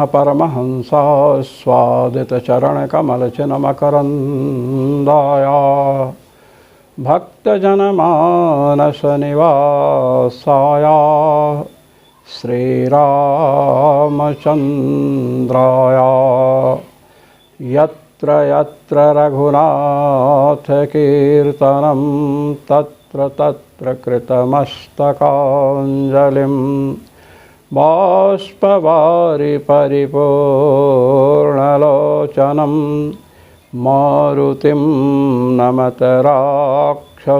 परमहंसास्वादितचरणकमलचिन्मकरन्दाया भक्तजनमानसनिवासाया श्रीरामचन्द्राया यत्र यत्र रघुनाथकीर्तनं तत्र तत्र कृतमस्तकाञ्जलिं बाष्पवारि परिपूर्णलोचनं मारुतिं नमत राक्षसान्तकं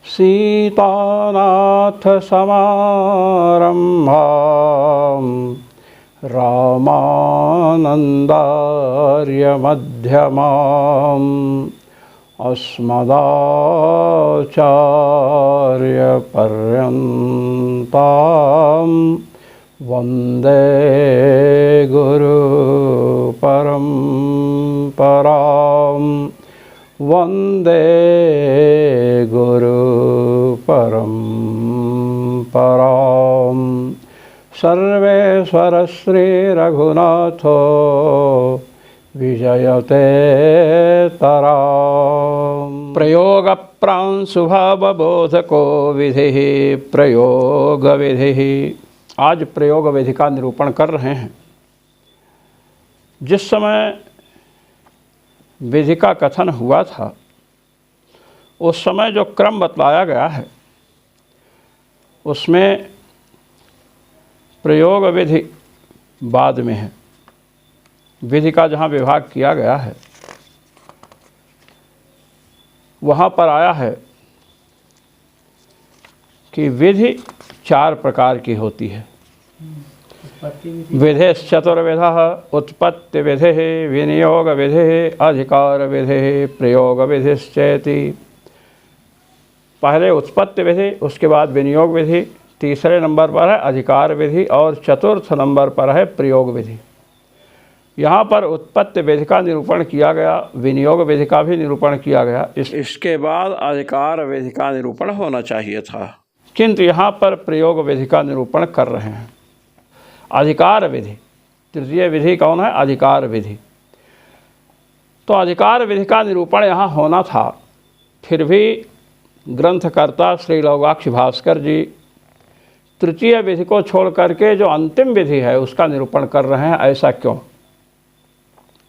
सीतानाथसमारम्भां रामानन्दार्यमध्यमाम् अस्मदाचार्यपर्यन्तां वन्दे गुरुपरम्परां वन्दे गुरुपरम्परां सर्वेश्वर श्रीरघुनाथो विजयते तराम। प्रयोग प्रांशुभावबोधको विधि प्रयोग विधि। आज प्रयोग विधि का निरूपण कर रहे हैं। जिस समय विधि का कथन हुआ था उस समय जो क्रम बतलाया गया है उसमें प्रयोग विधि बाद में है। विधि का जहाँ विभाग किया गया है वहाँ पर आया है कि विधि 4 प्रकार की होती है। विधिश्चतुर्विधः उत्पत्ति विधि विनियोग विधि अधिकार विधि प्रयोग विधिश्चेति। पहले उत्पत्ति विधि, उसके बाद विनियोग विधि, तीसरे नंबर पर है अधिकार विधि और चतुर्थ नंबर पर है प्रयोग विधि। यहाँ पर उत्पत्ति विधि का निरूपण किया गया, विनियोग विधि का भी निरूपण किया गया। इसके बाद अधिकार विधि का निरूपण होना चाहिए था, किंतु यहाँ पर प्रयोग विधि का निरूपण कर रहे हैं। अधिकार विधि, तृतीय विधि कौन है? अधिकार विधि। तो अधिकार विधि का निरूपण यहाँ होना था, फिर भी ग्रंथकर्ता श्री लौगाक्ष भास्कर जी तृतीय विधि को छोड़ करके जो अंतिम विधि है उसका निरूपण कर रहे हैं। ऐसा क्यों?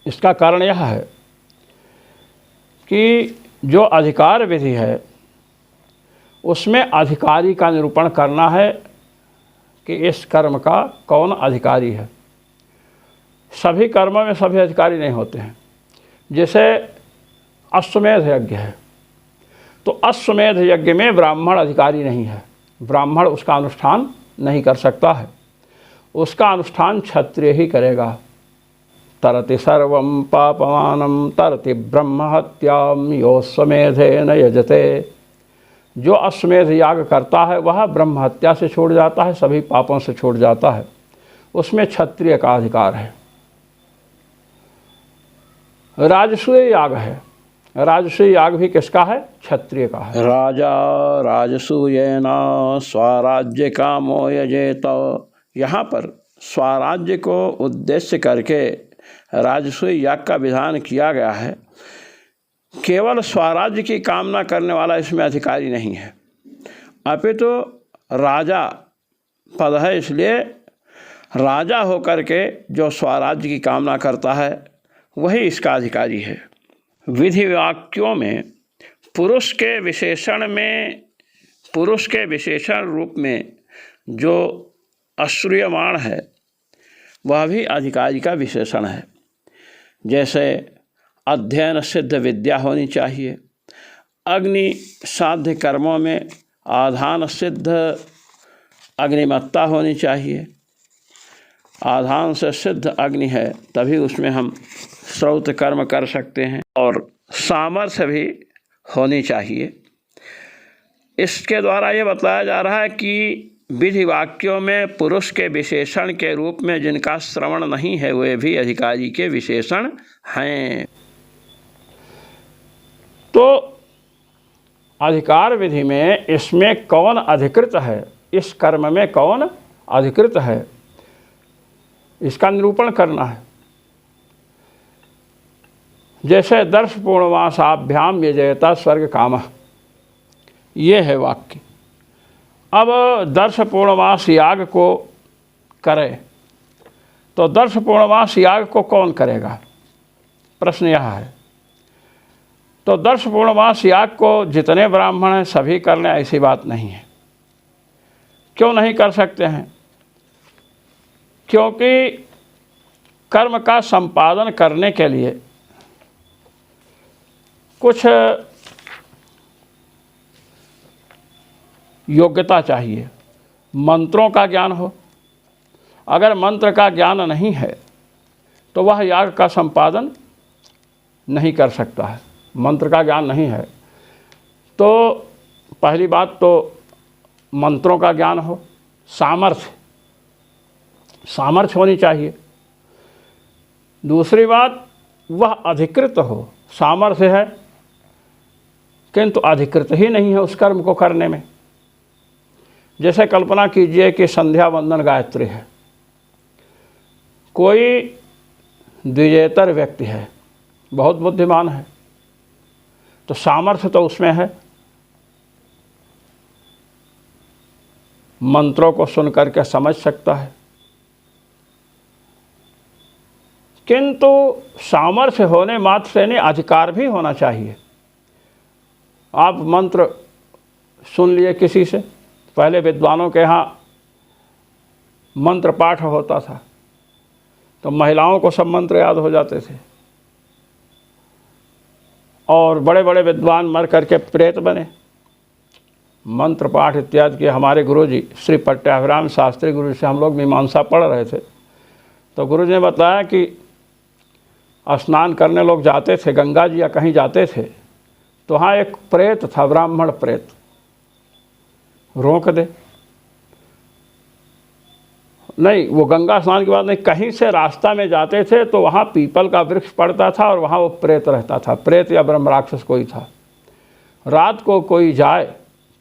इसका कारण यह है कि जो अधिकार विधि है उसमें अधिकारी का निरूपण करना है कि इस कर्म का कौन अधिकारी है। सभी कर्मों में सभी अधिकारी नहीं होते हैं। जैसे अश्वमेध यज्ञ है तो अश्वमेध यज्ञ में ब्राह्मण अधिकारी नहीं है, ब्राह्मण उसका अनुष्ठान नहीं कर सकता है, उसका अनुष्ठान क्षत्रिय ही करेगा। तरति सर्वं पापमानं तरति ब्रह्महत्यां योऽश्वमेधेन यजते। जो अश्वमेध याग करता है वह ब्रह्म हत्या से छूट जाता है, सभी पापों से छूट जाता है, उसमें क्षत्रिय का अधिकार है। राजसूय याग है, राजसूय याग भी किसका है? क्षत्रिय का है। राजा राजसूयेन स्वराज्य कामो यजेत। यहाँ पर स्वराज्य को उद्देश्य करके राजसूय याग का विधान किया गया है। केवल स्वराज्य की कामना करने वाला इसमें अधिकारी नहीं है, अपितु राजा पद है, इसलिए राजा होकर के जो स्वराज्य की कामना करता है वही इसका अधिकारी है। विधि वाक्यों में पुरुष के विशेषण रूप में जो अश्रूयमाण है वह भी अधिकारी का विशेषण है। जैसे अध्ययन सिद्ध विद्या होनी चाहिए, अग्नि साध्य कर्मों में आधान सिद्ध अग्निमत्ता होनी चाहिए। आधान से सिद्ध अग्नि है तभी उसमें हम श्रौत कर्म कर सकते हैं, और सामर्थ्य भी होनी चाहिए। इसके द्वारा ये बताया जा रहा है कि विधि वाक्यों में पुरुष के विशेषण के रूप में जिनका श्रवण नहीं है वे भी अधिकारी के विशेषण हैं। तो अधिकार विधि में इसमें कौन अधिकृत है, इस कर्म में कौन अधिकृत है, इसका निरूपण करना है। जैसे दर्श पूर्णमासाभ्याम यजेता स्वर्ग कामः, ये है वाक्य। अब दर्श पूर्णमास याग को करे तो दर्श पूर्णमास याग को कौन करेगा, प्रश्न यह है। तो दर्श पूर्णमास याग को जितने ब्राह्मण हैं सभी कर लें, ऐसी बात नहीं है। क्यों नहीं कर सकते हैं? क्योंकि कर्म का संपादन करने के लिए कुछ योग्यता चाहिए। मंत्रों का ज्ञान हो, अगर मंत्र का ज्ञान नहीं है तो वह याग का संपादन नहीं कर सकता है। मंत्र का ज्ञान नहीं है तो पहली बात तो मंत्रों का ज्ञान हो, सामर्थ्य होनी चाहिए। दूसरी बात, वह अधिकृत हो। सामर्थ्य है किंतु अधिकृत ही नहीं है उस कर्म को करने में। जैसे कल्पना कीजिए कि संध्या वंदन गायत्री है, कोई द्विजेतर व्यक्ति है, बहुत बुद्धिमान है, तो सामर्थ्य तो उसमें है, मंत्रों को सुन करके समझ सकता है, किंतु सामर्थ्य होने मात्र से नहीं, अधिकार भी होना चाहिए। आप मंत्र सुन लिए किसी से, पहले विद्वानों के यहाँ मंत्र पाठ होता था तो महिलाओं को सब मंत्र याद हो जाते थे, और बड़े बड़े विद्वान मर करके प्रेत बने। मंत्र पाठ इत्यादि के हमारे गुरुजी श्री पट्टाभिराम शास्त्री गुरु से हम लोग मीमांसा पढ़ रहे थे, तो गुरुजी ने बताया कि स्नान करने लोग जाते थे, गंगा जी या कहीं जाते थे, तो वहाँ एक प्रेत था, ब्राह्मण प्रेत, रोक दे नहीं, वो गंगा स्नान की बात नहीं, कहीं से रास्ता में जाते थे तो वहाँ पीपल का वृक्ष पड़ता था और वहाँ वो प्रेत रहता था, प्रेत या ब्रह्म राक्षस कोई था। रात को कोई जाए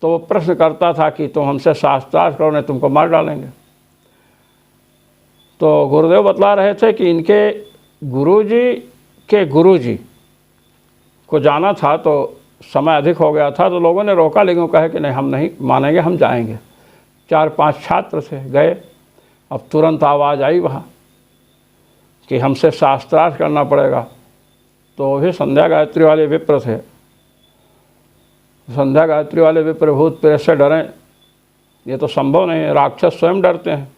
तो वो प्रश्न करता था कि तुम हमसे शास्त्रार्थ करो, नहीं तुमको मार डालेंगे। तो गुरुदेव बतला रहे थे कि इनके गुरुजी को जाना था तो समय अधिक हो गया था, तो लोगों ने रोका, लेकिन कहे कि नहीं हम नहीं मानेंगे, हम जाएंगे। 4-5 छात्र थे, गए। अब तुरंत आवाज़ आई वहाँ कि हमसे शास्त्रार्थ करना पड़ेगा। तो भी संध्या गायत्री वाले विप्र थे, संध्या गायत्री वाले विप्र भूत प्रेत से डरें ये तो संभव नहीं है, राक्षस स्वयं डरते हैं,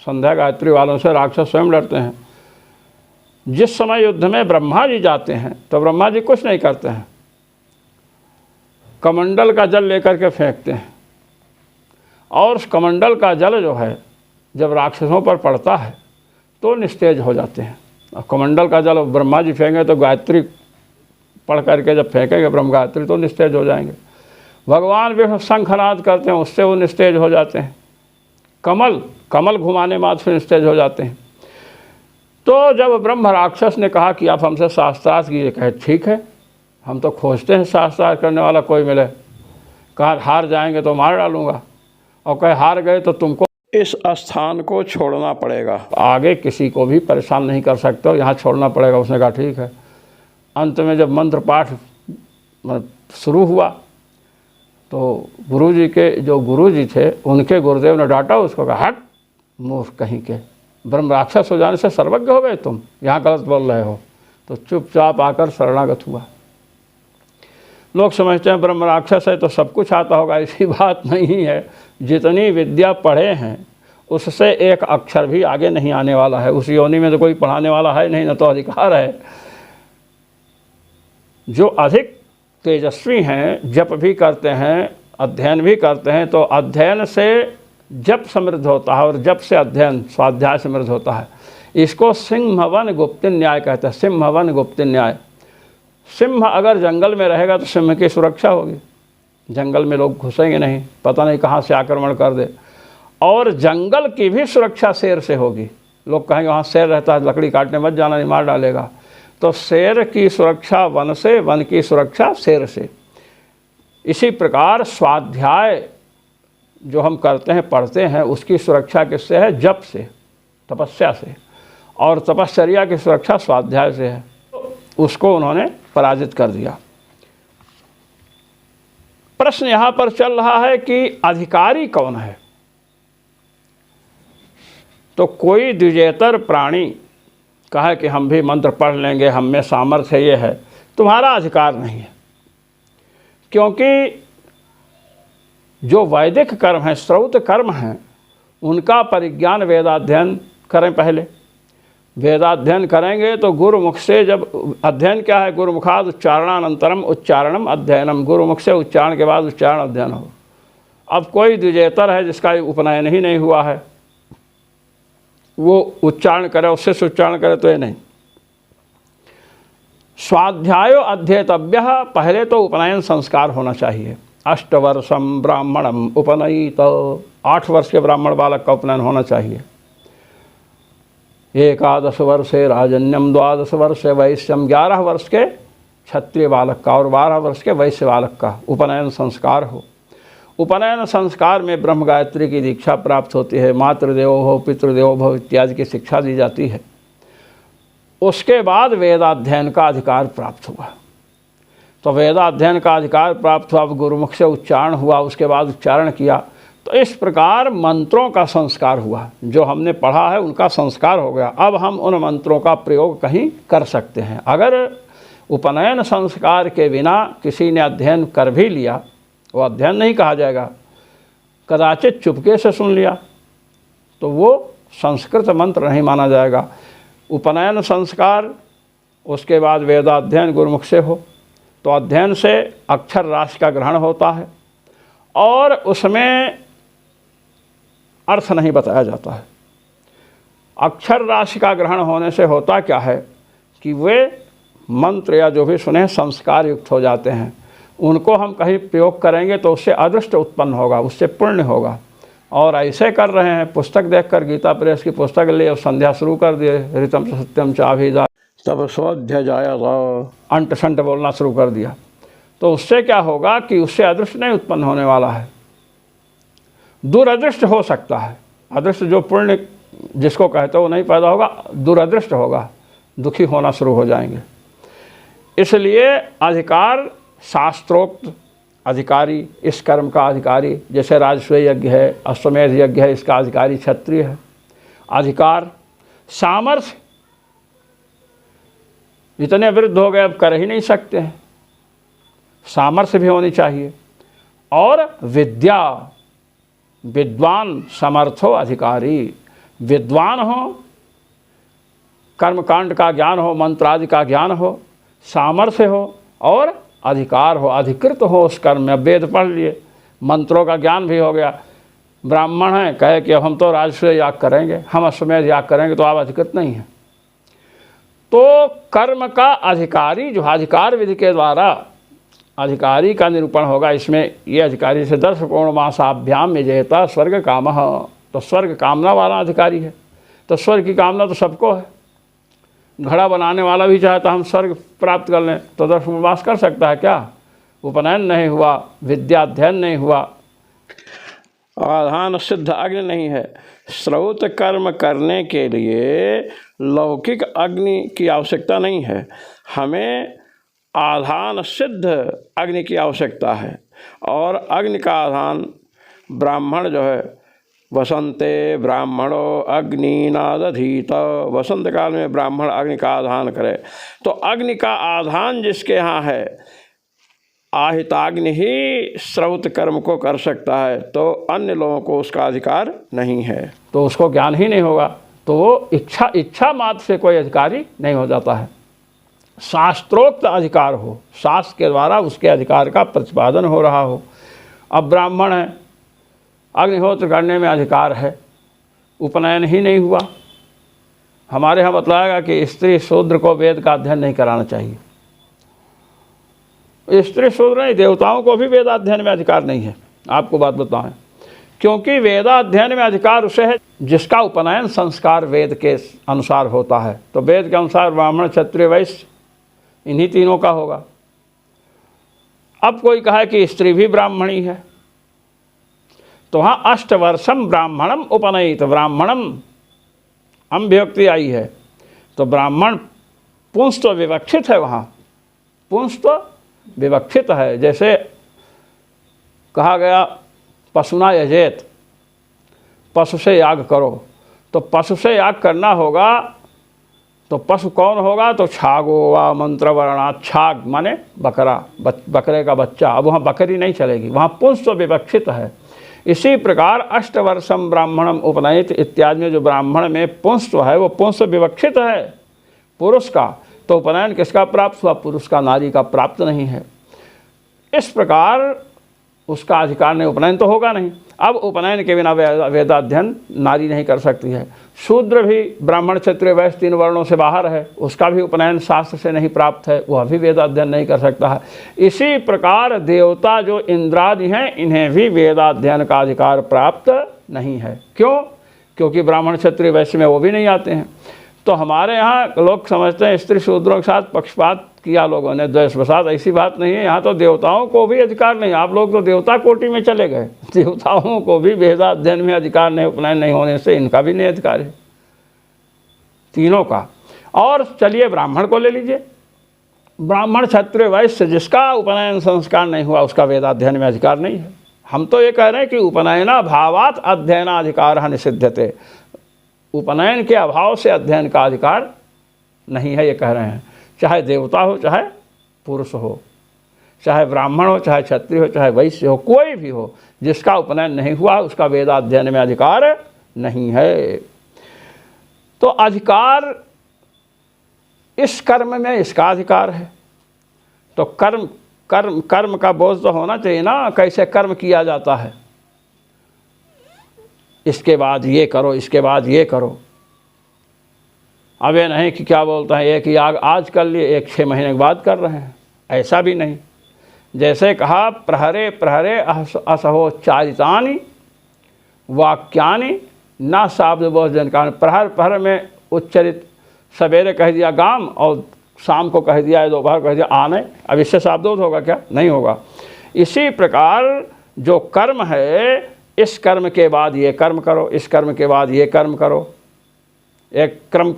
संध्या गायत्री वालों से राक्षस स्वयं डरते हैं। जिस समय युद्ध में ब्रह्मा जी जाते हैं तो ब्रह्मा जी कुछ नहीं करते हैं, कमंडल का जल लेकर के फेंकते हैं, और उस कमंडल का जल जो है जब राक्षसों पर पड़ता है तो निस्तेज हो जाते हैं। और कमंडल का जल ब्रह्मा जी फेंकेंगे तो गायत्री पढ़ करके जब फेंकेंगे ब्रह्म गायत्री तो निस्तेज हो जाएंगे। भगवान विष्णु शंखनाद करते हैं, उससे वो निस्तेज हो जाते हैं। कमल घुमाने मात्र से निस्तेज हो जाते हैं। तो जब ब्रह्म राक्षस ने कहा कि आप हमसे शास्त्रार्थ कीजिए, कहे ठीक है, हम तो खोजते हैं शास्त्रार्थ करने वाला कोई मिले। कहा हार जाएंगे तो मार डालूंगा, और कहे हार गए तो तुमको इस स्थान को छोड़ना पड़ेगा, आगे किसी को भी परेशान नहीं कर सकते हो, यहाँ छोड़ना पड़ेगा। उसने कहा ठीक है। अंत में जब मंत्र पाठ शुरू हुआ तो गुरुजी के जो गुरुजी थे उनके गुरुदेव ने डांटा उसको, कहा हट मूर्ख कहीं के, ब्रह्म राक्षस हो जाने से सर्वज्ञ हो गए तुम, यहाँ गलत बोल रहे हो। तो चुपचाप आकर शरणागत हुआ। लोग समझते हैं ब्रह्म राक्षस है तो सब कुछ आता होगा, ऐसी बात नहीं है। जितनी विद्या पढ़े हैं उससे एक अक्षर भी आगे नहीं आने वाला है। उस योनि में तो कोई पढ़ाने वाला है नहीं, न तो अधिकार है। जो अधिक तेजस्वी हैं, जप भी करते हैं, अध्ययन भी करते हैं, तो अध्ययन से जप समृद्ध होता है और जप से अध्ययन स्वाध्याय समृद्ध होता है। इसको सिंहवन गुप्ति न्याय कहते हैं। सिंहवन गुप्ति न्याय। सिंह अगर जंगल में रहेगा तो सिंह की सुरक्षा होगी, जंगल में लोग घुसेंगे नहीं, पता नहीं कहाँ से आक्रमण कर दे। और जंगल की भी सुरक्षा शेर से होगी। लोग कहेंगे वहाँ शेर रहता है, लकड़ी काटने मत जाना, नहीं मार डालेगा। तो शेर की सुरक्षा वन से, वन की सुरक्षा शेर से। इसी प्रकार स्वाध्याय जो हम करते हैं, पढ़ते हैं, उसकी सुरक्षा किससे है? जप से। तपस्या से, और तपश्चर्या की सुरक्षा स्वाध्याय से है। उसको उन्होंने पराजित कर दिया। प्रश्न यहाँ पर चल रहा है कि अधिकारी कौन है। तो कोई द्विजेतर प्राणी कहे कि हम भी मंत्र पढ़ लेंगे, हम में सामर्थ्य ये है, तुम्हारा अधिकार नहीं है। क्योंकि जो वैदिक कर्म है, श्रौत कर्म है, उनका परिज्ञान वेदाध्ययन करें। पहले वेदाध्ययन करेंगे तो गुरुमुख से, जब अध्ययन क्या है, गुरुमुखाद उच्चारणानंतरम उच्चारणम अध्ययनम, गुरुमुख से उच्चारण के बाद उच्चारण अध्ययन हो। अब कोई द्विजेतर है जिसका उपनयन ही नहीं हुआ है, वो उच्चारण करे, उससे उच्चारण करे तो ये नहीं। स्वाध्यायो अध्येतव्य, पहले तो उपनयन संस्कार होना चाहिए। 8 वर्षम ब्राह्मणम उपनयित, 8 वर्ष के ब्राह्मण बालक का उपनयन होना चाहिए। 11 वर्षे राजन्यम, 12 वर्ष वैश्यम, 11 वर्ष के क्षत्रिय बालक का और 12 वर्ष के वैश्य बालक का उपनयन संस्कार हो। उपनयन संस्कार में ब्रह्म गायत्री की दीक्षा प्राप्त होती है, मातृदेवो भव पितृदेवो भव इत्यादि की शिक्षा दी जाती है। उसके बाद वेदाध्ययन का अधिकार प्राप्त हुआ। तो वेदाध्ययन का अधिकार प्राप्त हुआ, अब गुरुमुख से उच्चारण हुआ, उसके बाद उच्चारण किया, तो इस प्रकार मंत्रों का संस्कार हुआ। जो हमने पढ़ा है उनका संस्कार हो गया। अब हम उन मंत्रों का प्रयोग कहीं कर सकते हैं। अगर उपनयन संस्कार के बिना किसी ने अध्ययन कर भी लिया, वो अध्ययन नहीं कहा जाएगा, कदाचित चुपके से सुन लिया, तो वो संस्कृत मंत्र नहीं माना जाएगा। उपनयन संस्कार, उसके बाद वेदाध्ययन गुरुमुख से हो, तो अध्ययन से अक्षर राशि का ग्रहण होता है और उसमें अर्थ नहीं बताया जाता है। अक्षर राशि का ग्रहण होने से होता क्या है कि वे मंत्र या जो भी सुने संस्कार युक्त हो जाते हैं। उनको हम कहीं प्रयोग करेंगे तो उससे अदृष्ट उत्पन्न होगा, उससे पुण्य होगा। और ऐसे कर रहे हैं, पुस्तक देखकर गीता प्रेस की पुस्तक लिए और संध्या शुरू कर दिए, ऋतम सत्यम चाभिदा तब स्वाध्याय जाया, अंट शंट बोलना शुरू कर दिया। तो उससे क्या होगा कि उससे अदृष्ट नहीं उत्पन्न होने वाला है, दुरदृष्ट हो सकता है। अदृष्ट जो पुण्य जिसको कहते हो वो नहीं पैदा होगा, दुरदृष्ट होगा, दुखी होना शुरू हो जाएंगे। इसलिए अधिकार शास्त्रोक्त अधिकारी, इस कर्म का अधिकारी, जैसे राजस्व यज्ञ है, अश्वमेध यज्ञ है, इसका अधिकारी क्षत्रिय है। अधिकार, सामर्थ्य, इतने वृद्ध हो गए अब कर ही नहीं सकते हैं, सामर्थ्य भी होनी चाहिए। और विद्या, विद्वान समर्थो अधिकारी, विद्वान हो, कर्मकांड का ज्ञान हो, मंत्रादि का ज्ञान हो, सामर्थ्य हो और अधिकार हो, अधिकृत हो उस कर्म में। वेद पढ़ लिए, मंत्रों का ज्ञान भी हो गया, ब्राह्मण हैं, कहे कि अब हम तो राजस्व याग करेंगे, हम अश्वमेध याग करेंगे, तो आप अधिकृत नहीं हैं। तो कर्म का अधिकारी, जो अधिकार विधि के द्वारा अधिकारी का निरूपण होगा, इसमें ये अधिकारी से 10 पूर्णमासाभ्याम विजेता स्वर्ग कामः, तो स्वर्ग कामना वाला अधिकारी है। तो स्वर्ग की कामना तो सबको है। घड़ा बनाने वाला भी चाहता हम स्वर्ग प्राप्त कर लें, तो 10 पूर्णमास कर सकता है क्या? उपनयन नहीं हुआ, विद्याध्ययन नहीं हुआ, आधान सिद्ध अग्नि नहीं है। श्रौत कर्म करने के लिए लौकिक अग्नि की आवश्यकता नहीं है, हमें आधान सिद्ध अग्नि की आवश्यकता है। और अग्नि का आधान ब्राह्मण जो है, वसंते ब्राह्मणो अग्निनादधीत, वसंत काल में ब्राह्मण अग्नि का आधान करे। तो अग्नि का आधान जिसके यहाँ है, आहिताग्नि ही श्रौत कर्म को कर सकता है, तो अन्य लोगों को उसका अधिकार नहीं है, तो उसको ज्ञान ही नहीं होगा, तो वो इच्छा मात्र से कोई अधिकारी नहीं हो जाता है। शास्त्रोक्त अधिकार हो, शास्त्र के द्वारा उसके अधिकार का प्रतिपादन हो रहा हो। अब ब्राह्मण है, अग्निहोत्र करने में अधिकार है, उपनयन ही नहीं हुआ। हमारे यहाँ बतलाएगा कि स्त्री शूद्र को वेद का अध्ययन नहीं कराना चाहिए। स्त्री शूद्र नहीं, देवताओं को भी वेदाध्ययन में अधिकार नहीं है। आपको बात बताएं, क्योंकि वेदाध्ययन में अधिकार उसे है जिसका उपनयन संस्कार वेद के अनुसार होता है। तो वेद के अनुसार ब्राह्मण क्षत्रिय वैश्य इन्हीं तीनों का होगा। अब कोई कहे कि स्त्री भी ब्राह्मणी है, तो हाँ 8 वर्षम ब्राह्मणम उपनयित, ब्राह्मणम अम विभक्ति आई है तो ब्राह्मण पुंस तो विवक्षित है, वहाँ पुंस तो विवक्षित है। जैसे कहा गया पशुना यजेत, पशु से याग करो, तो पशु से याग करना होगा तो पशु कौन होगा, तो छागो वा मंत्र वर्णा, छाग माने बकरा, बकरे का बच्चा। अब वहाँ बकरी नहीं चलेगी, वहाँ पुंस तो विवक्षित है। इसी प्रकार अष्टवर्षम ब्राह्मणम उपनयित इत्यादि में जो ब्राह्मण में पुंस तो है वो पुंस विवक्षित है पुरुष का, तो उपनयन किसका प्राप्त हुआ, पुरुष का, नारी का प्राप्त नहीं है। इस प्रकार उसका अधिकार नहीं, उपनयन तो होगा नहीं। अब उपनयन के बिना वेदाध्ययन नारी नहीं कर सकती है। शूद्र भी ब्राह्मण क्षत्रिय वैश्य 3 वर्णों से बाहर है, उसका भी उपनयन शास्त्र से नहीं प्राप्त है, वह भी वेदाध्ययन नहीं कर सकता है। इसी प्रकार देवता जो इंद्रादि हैं इन्हें भी वेदाध्ययन का अधिकार प्राप्त नहीं है। क्यों? क्योंकि ब्राह्मण क्षत्रिय वैश्य में वो भी नहीं आते हैं। तो हमारे यहाँ लोग समझते हैं स्त्री शूद्रों के साथ पक्षपात किया लोगों ने, द्वेष प्रसाद, ऐसी बात नहीं है। यहाँ तो देवताओं को भी अधिकार नहीं, आप लोग तो देवता कोटि में चले गए। देवताओं को भी वेदाध्ययन में अधिकार नहीं, उपनयन नहीं होने से इनका भी नहीं अधिकार है, तीनों का। और चलिए ब्राह्मण को ले लीजिए, ब्राह्मण क्षत्रिय वैश्य जिसका उपनयन संस्कार नहीं हुआ उसका वेदाध्ययन में अधिकार नहीं है। हम तो ये कह रहे हैं कि उपनयना भावात अध्ययनाधिकार निषिध्यते, उपनयन के अभाव से अध्ययन का अधिकार नहीं है, ये कह रहे हैं। चाहे देवता हो, चाहे पुरुष हो, चाहे ब्राह्मण हो, चाहे क्षत्रिय हो, चाहे वैश्य हो, कोई भी हो, जिसका उपनयन नहीं हुआ उसका वेदाध्ययन में अधिकार नहीं है। तो अधिकार इस कर्म में इसका अधिकार है। तो कर्म कर्म कर्म का बोझ तो होना चाहिए ना, कैसे कर्म किया जाता है, इसके बाद ये करो, इसके बाद ये करो। अब ये नहीं कि क्या बोलते हैं, एक याग आज कर लिए, एक 6 महीने के बाद कर रहे हैं, ऐसा भी नहीं। जैसे कहा प्रहरे प्रहरे असहोच्चारितानि वाक्यानि न शाब्द भोजन का, प्रहर प्रहर में उच्चरित, सवेरे कह दिया गाम और शाम को कह दिया, दोपहर कह दिया आने, अब इससे शाब्दोध होगा क्या? नहीं होगा। इसी प्रकार जो कर्म है, इस कर्म के बाद ये कर्म करो, इस कर्म के बाद ये कर्म करो, एक क्रम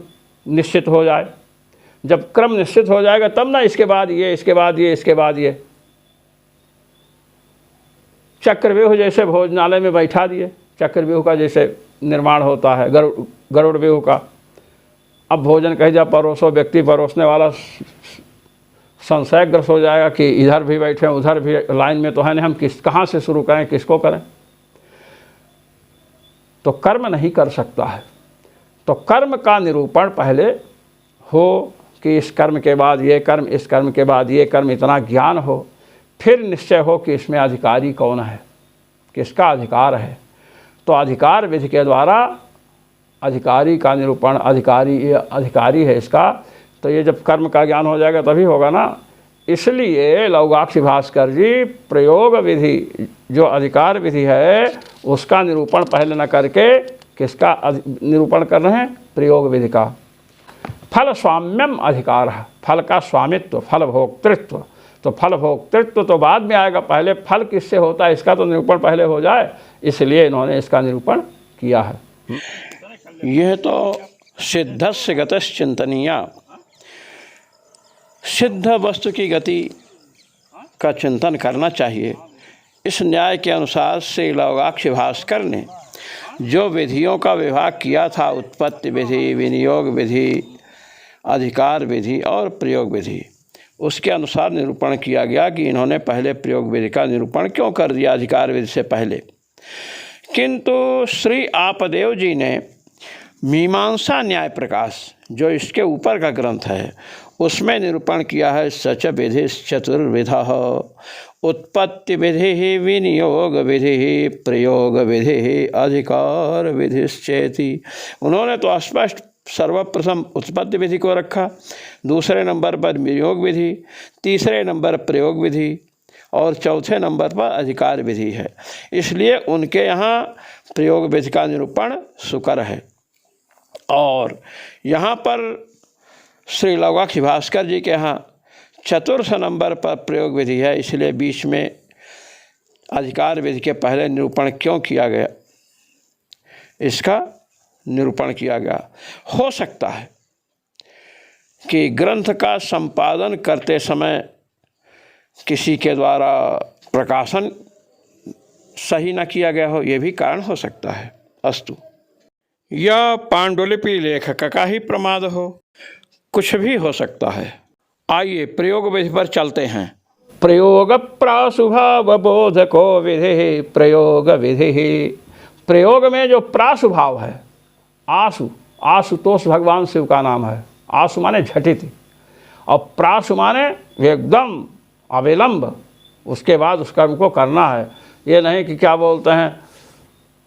निश्चित हो जाए। जब क्रम निश्चित हो जाएगा तब ना इसके बाद ये, इसके बाद ये, इसके बाद ये। चक्रव्यूह जैसे भोजनालय में बैठा दिए, चक्रव्यूह का जैसे निर्माण होता है, गरुड़ व्यूह का। अब भोजन कह दिया परोसो, व्यक्ति परोसने वाला संशयग्रस्त हो जाएगा कि इधर भी बैठे उधर भी लाइन में तो है नहीं, हम कहाँ से शुरू करें, किसको करें। तो कर्म नहीं कर सकता है। तो कर्म का निरूपण पहले हो कि इस कर्म के बाद ये कर्म, इस कर्म के बाद ये कर्म, इतना ज्ञान हो, फिर निश्चय हो कि इसमें अधिकारी कौन है, किसका अधिकार है। तो अधिकार विधि के द्वारा अधिकारी का निरूपण, अधिकारी है इसका, तो ये जब कर्म का ज्ञान हो जाएगा तभी होगा ना। इसलिए लौगाक्षी भास्कर जी प्रयोग विधि जो अधिकार विधि है उसका निरूपण पहले न करके किसका निरूपण कर रहे हैं, प्रयोग विधि का। फल स्वाम्यम अधिकार है, फल का स्वामित्व, फल भोक्तृत्व। तो फल भोक्तृत्व तो बाद में आएगा, पहले फल किससे होता है इसका तो निरूपण पहले हो जाए, इसलिए इन्होंने इसका निरूपण किया है। यह तो सिद्धस्य गतश्चिंतनीया, सिद्ध वस्तु की गति का चिंतन करना चाहिए। इस न्याय के अनुसार श्री लौगाक्षी भास्कर ने जो विधियों का विभाग किया था, उत्पत्ति विधि, विनियोग विधि, अधिकार विधि और प्रयोग विधि, उसके अनुसार निरूपण किया गया कि इन्होंने पहले प्रयोग विधि का निरूपण क्यों कर दिया अधिकार विधि से पहले। किंतु श्री आपदेव जी ने मीमांसा न्याय प्रकाश जो इसके ऊपर का ग्रंथ है उसमें निरूपण किया है, सच विधि चतुर्विधा, उत्पत्ति विधि, विनियोग विधि, प्रयोग विधि, अधिकार विधिश्चेति। उन्होंने तो स्पष्ट सर्वप्रथम उत्पत्ति विधि को रखा, दूसरे नंबर पर विनियोग विधि, तीसरे नंबर प्रयोग विधि और चौथे नंबर पर अधिकार विधि है। इसलिए उनके यहाँ प्रयोग विधि का निरूपण सुकर है। और यहाँ पर श्री लौगाक्षी भास्कर जी के यहाँ चतुर्थ नंबर पर प्रयोग विधि है, इसलिए बीच में अधिकार विधि के पहले निरूपण क्यों किया गया, इसका निरूपण किया गया। हो सकता है कि ग्रंथ का संपादन करते समय किसी के द्वारा प्रकाशन सही न किया गया हो, यह भी कारण हो सकता है। अस्तु, यह पांडुलिपि लेखक का ही प्रमाद हो, कुछ भी हो सकता है। आइए प्रयोग विधि पर चलते हैं। प्रयोग प्रासुभाव बोधको विधि प्रयोग विधि। प्रयोग में जो प्रासुभाव है, आसु, आशुतोष भगवान शिव का नाम है। आसु माने झटित और प्रासु माने एकदम अविलंब, उसके बाद उस कर्म को करना है। ये नहीं कि क्या बोलते हैं,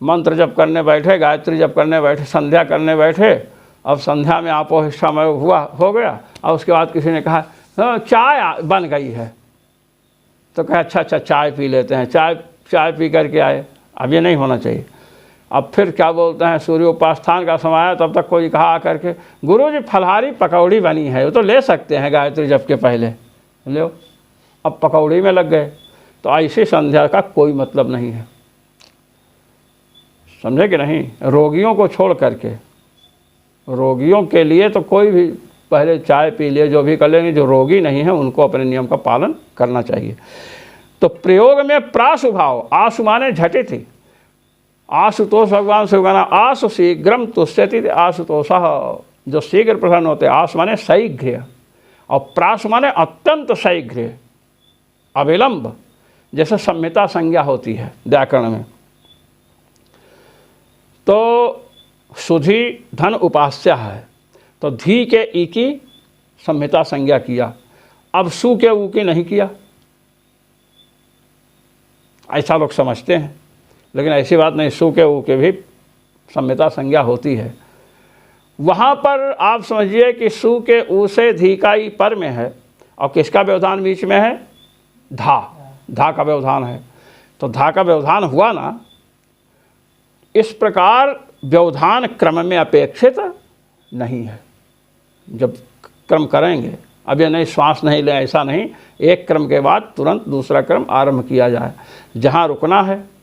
मंत्र जप करने बैठे, गायत्री जप करने बैठे, संध्या करने बैठे, अब संध्या में आपो हिस्सामय हुआ हो गया और उसके बाद किसी ने कहा चाय बन गई है, तो कहा अच्छा चाय पी लेते हैं, चाय पी करके आए। अब ये नहीं होना चाहिए। अब फिर क्या बोलते हैं, सूर्योपास्थान का समय आया, तब तक कोई कहा आकर के गुरुजी फलहारी पकौड़ी बनी है, वो तो ले सकते हैं गायत्री जप के पहले, लो। अब पकौड़ी में लग गए, तो ऐसी संध्या का कोई मतलब नहीं है, समझे कि नहीं। रोगियों को छोड़ करके, रोगियों के लिए तो कोई भी पहले चाय पी ले, जो भी कर लेंगे। जो रोगी नहीं है उनको अपने नियम का पालन करना चाहिए। तो प्रयोग में प्रासुभाव, आसु माने झटित थी, आशुतोष भगवान शिव का नाम। आसु शीघ्रम तुष्यति आशुतोष, जो शीघ्र प्रसन्न होते। आसु माने शीघ्र और प्रासु माने अत्यंत शीघ्र, अविलंब, जैसे संहिता संज्ञा होती है व्याकरण में। तो सुधी धन उपास्य है, तो धी के ई की संहिता संज्ञा किया, अब सु के ऊ की नहीं किया, ऐसा लोग समझते हैं। लेकिन ऐसी बात नहीं, सु के ऊ के भी संहिता संज्ञा होती है। वहाँ पर आप समझिए कि सु के ऊ से धी का ई पर में है और किसका व्यवधान बीच में है, धा का व्यवधान है। तो धा का व्यवधान हुआ ना, इस प्रकार व्यवधान क्रम में अपेक्षित नहीं है। जब क्रम करेंगे, अब ये नहीं श्वास नहीं ले, ऐसा नहीं, एक क्रम के बाद तुरंत दूसरा क्रम आरंभ किया जाए। जहाँ रुकना है,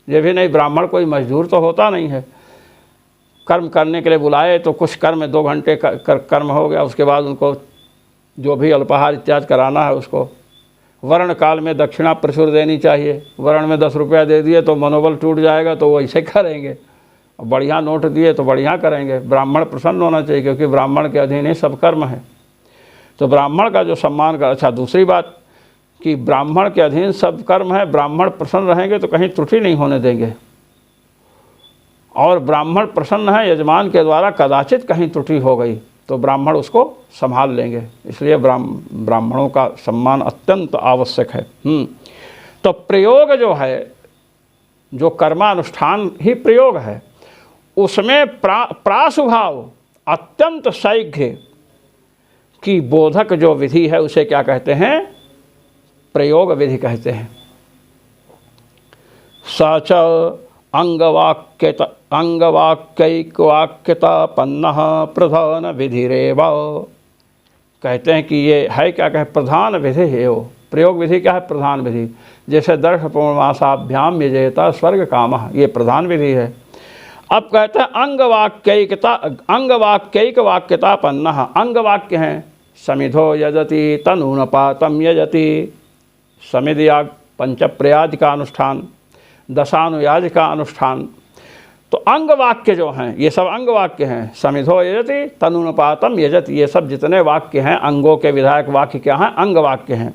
ये भी नहीं ब्राह्मण कोई मजदूर तो होता नहीं है, कर्म करने के लिए बुलाए तो कुछ कर्म 2 घंटे कर्म हो गया, उसके बाद उनको जो भी अल्पाहार इत्यादि कराना है उसको वर्ण काल में दक्षिणा प्रचुर देनी चाहिए। वर्ण में 10 रुपया दे दिए तो मनोबल टूट जाएगा, तो वो ऐसे करेंगे। बढ़िया नोट दिए तो बढ़िया करेंगे। ब्राह्मण प्रसन्न होना चाहिए, क्योंकि ब्राह्मण के अधीन ही सब कर्म है। तो ब्राह्मण का जो सम्मान कर। अच्छा, दूसरी बात कि ब्राह्मण के अधीन सब कर्म है, ब्राह्मण प्रसन्न रहेंगे तो कहीं त्रुटि नहीं होने देंगे। और ब्राह्मण प्रसन्न है, यजमान के द्वारा कदाचित कहीं त्रुटि हो गई तो ब्राह्मण उसको संभाल लेंगे। इसलिए ब्राह्मणों का सम्मान अत्यंत आवश्यक है। तो प्रयोग जो है, जो कर्मानुष्ठान ही प्रयोग है, उसमें प्रासुभाव अत्यंत शीघ्र की बोधक जो विधि है उसे क्या कहते हैं, प्रयोग विधि कहते हैं। सच अंगवाक्यैकवाक्यतापन्नः प्रधान विधिरेव। कहते हैं कि ये है क्या, कहे प्रधान विधि है वो। प्रयोग विधि क्या है, प्रधान विधि। जैसे दर्श पूर्णमासाभ्याम यजेता स्वर्ग कामः, ये प्रधान विधि है। अब कहते हैं अंगवाक्यैकवाक्यतापन्नः। अंगवाक्य हैं समिधो यजति तनूनपातम यजति, समिध याग पंचप्रयाज का अनुष्ठान, दशानुयाज का अनुष्ठान। तो अंग वाक्य जो हैं ये सब अंग वाक्य हैं। समिधो यजति तनूनपातम यजति, ये सब जितने वाक्य हैं, अंगों के विधायक वाक्य क्या हैं, अंग वाक्य हैं।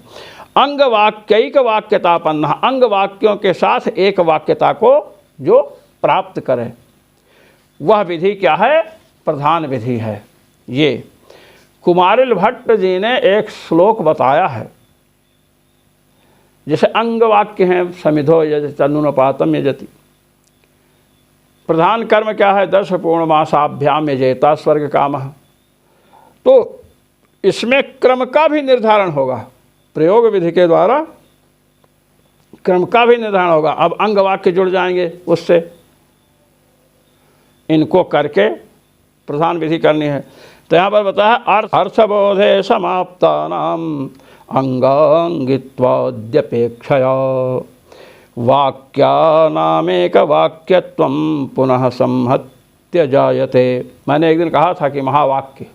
अंग वाक्यैक वाक्यतापन्न, अंग वाक्यों के साथ एक वाक्यता को जो प्राप्त करे वह विधि क्या है, प्रधान विधि है। ये कुमारिल भट्ट जी ने एक श्लोक बताया है। जैसे अंग वाक्य हैं समिधो यजति तनूनपातम यजति, प्रधान कर्म क्या है, 10 पूर्णमासाभ्याम यजेता स्वर्ग कामः। तो इसमें क्रम का भी निर्धारण होगा, प्रयोग विधि के द्वारा क्रम का भी निर्धारण होगा। अब अंग वाक्य जुड़ जाएंगे उससे, इनको करके प्रधान विधि करनी है। तो यहाँ पर बताया अर्थबोधे समाप्तानाम अंगांगित्वाद्यपेक्षया वाक्यानामेक वाक्यत्वं पुनः संहत त्यजायते। मैंने एक दिन कहा था कि महावाक्य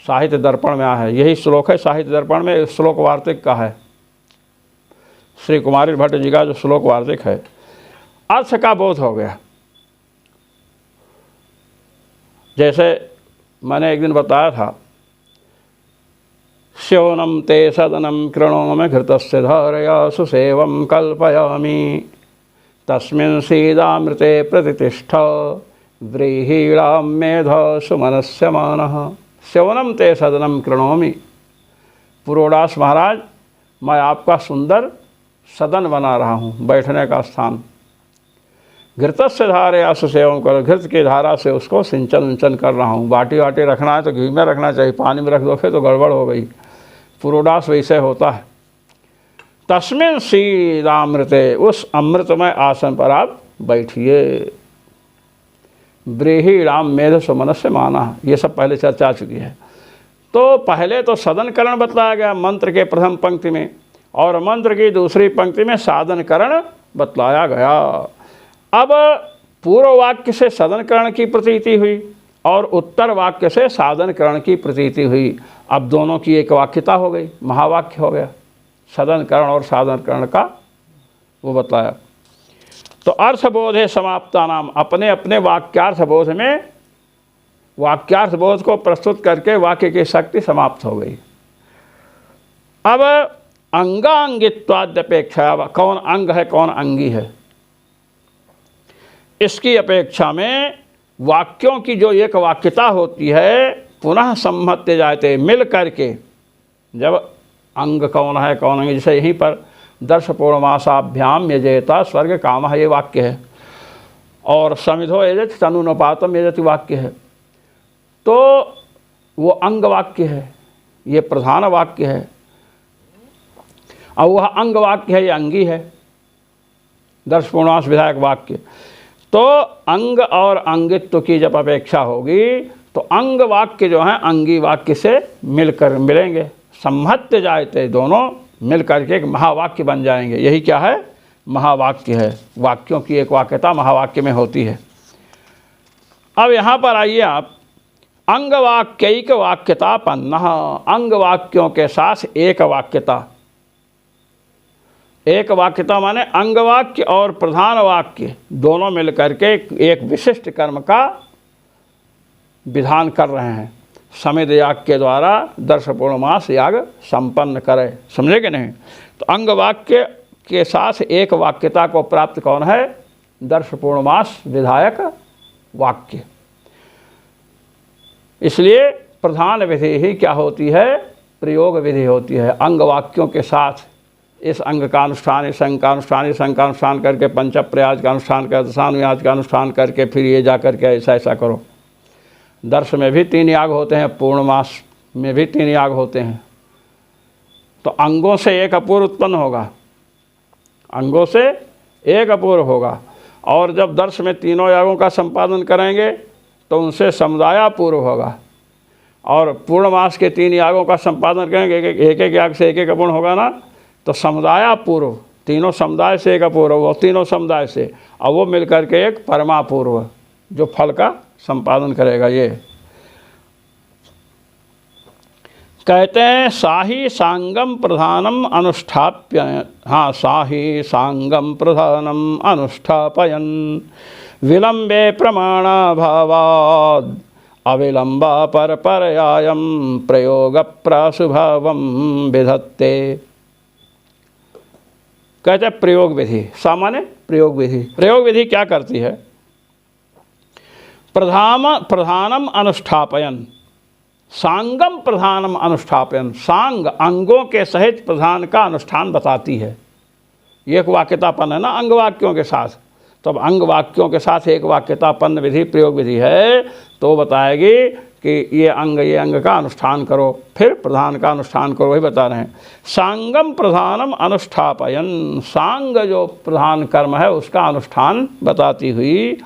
साहित्य दर्पण में आया है, यही श्लोक है साहित्य दर्पण में, श्लोक वार्तिक का है, श्री कुमारी भट्ट जी का जो श्लोक वार्तिक है। अर्थ का बोध हो गया। जैसे मैंने एक दिन बताया था, स्योनम ते सदनम कृणोमि घृतस्य धारया सुसेवं कल्पयामि तस्मिन् सीदामृते प्रतिष्ठ व्रीहीणां मेधा सुमनस्य मानः। स्योनम ते सदनम कृणोमि, पुरोडास महाराज मैं आपका सुंदर सदन बना रहा हूँ, बैठने का स्थान। घृतस्य धारया सुसेवं कर, घृत की धारा से उसको सिंचन उंचन कर रहा हूँ। बाटी वाटी रखना है तो घी में रखना चाहिए, पानी में रख दोगे तो गड़बड़ हो गई। पुरोडास वैसे होता है। तस्मिन् सीदामृते, उस अमृतमय आसन पर आप बैठिए। व्रीहीणां मेधसो मनस्य मानः, ये सब पहले चर्चा आ चुकी है। तो पहले तो सदनकरण बतलाया गया मंत्र के प्रथम पंक्ति में, और मंत्र की दूसरी पंक्ति में साधनकरण बतलाया गया। अब पूर्व वाक्य से सदनकरण की प्रतीति हुई और उत्तर वाक्य से साधनकरण की प्रतीति हुई। अब दोनों की एक वाक्यता हो गई, महावाक्य हो गया। सदनकरण और साधनकरण का वो बतलाया। तो अर्थबोधे समाप्ता नाम, अपने अपने वाक्यार्थ बोध में वाक्यार्थ बोध को प्रस्तुत करके वाक्य की शक्ति समाप्त हो गई। अब अंगांगित्वाद्यपेक्षा, कौन अंग है कौन अंगी है, इसकी अपेक्षा में वाक्यों की जो एक वाक्यता होती है, पुनः सम्मत्य जाते, मिल करके जब अंग कौन है कौन अंग, जैसे यहीं पर दर्श पूर्णमासाभ्याम यजेता स्वर्ग कामः, ये वाक्य है, और समिधो यजति तनुनुपातम यजति वाक्य है। तो वो अंग वाक्य है, ये प्रधान वाक्य है, और वह अंग वाक्य है, ये अंगी है, दर्श पूर्णमास विधायक वाक्य। तो अंग और अंगित्व की जब अपेक्षा होगी तो अंग वाक्य जो है अंगी वाक्य से मिलकर मिलेंगे, सम्मत्य जायते, दोनों मिल करके एक महावाक्य बन जाएंगे। यही क्या है, महावाक्य है। वाक्यों की एक वाक्यता महावाक्य में होती है। अब यहाँ पर आइए आप, अंग वाक्यिक वाक्यता पन्नः, अंग वाक्यों के साथ एक वाक्यता। एक वाक्यता माने अंग वाक्य और प्रधान वाक्य दोनों मिल करके एक विशिष्ट कर्म का विधान कर रहे हैं। समिध याग के द्वारा दर्श पूर्णमास याग संपन्न करे, समझे कि नहीं। तो अंग वाक्य के साथ एक वाक्यता को प्राप्त कौन है, दर्श पूर्णमास विधायक वाक्य। इसलिए प्रधान विधि ही क्या होती है, प्रयोग विधि होती है। अंग वाक्यों के साथ इस अंग का अनुष्ठान, इस अंग का अनुष्ठान, इस अंग का अनुष्ठान करके पंच प्रयाज का अनुष्ठान कर, दशानुयाज का अनुष्ठान करके फिर ये जा करके ऐसा ऐसा करो। दर्श में भी 3 याग होते हैं, पूर्णमास में भी 3 याग होते हैं। तो अंगों से एक अपूर्व उत्पन्न होगा, अंगों से एक अपूर्व होगा। और जब दर्श में तीनों यागों का संपादन करेंगे तो उनसे समुदायापूर्व होगा। और पूर्णमास के 3 यागों का संपादन करेंगे, एक एक याग से एक एक अपूर्ण होगा ना, तो समुदायापूर्व, तीनों समुदाय से एक अपूर्व, वो तीनों समुदाय से, और वो मिलकर के एक परमापूर्व जो फल का संपादन करेगा। ये कहते हैं साही सांगम प्रधानम अनुष्ठाप्य, हाँ, साही सांगम प्रधानम अनुष्ठापयन विलंबे प्रमाणाभावाद अविलंबा पर पर्यायम प्रयोग प्रासुभावम विधत्ते। कहते हैं प्रयोग विधि, सामान्य प्रयोग विधि। प्रयोग विधि क्या करती है, प्रधानम अनुष्ठापयन, सांगम प्रधानम अनुष्ठापयन, सांग अंगों के सहित प्रधान का अनुष्ठान बताती है। ये एक वाक्यतापन है ना अंग वाक्यों के साथ। तो अब अंग वाक्यों के साथ एक वाक्यतापन्न विधि प्रयोग विधि है, तो बताएगी कि ये अंग का अनुष्ठान करो, फिर प्रधान का अनुष्ठान करो, वही बता रहे हैं। सांगम प्रधानम अनुष्ठापयन, सांग जो प्रधान कर्म है उसका अनुष्ठान बताती हुई।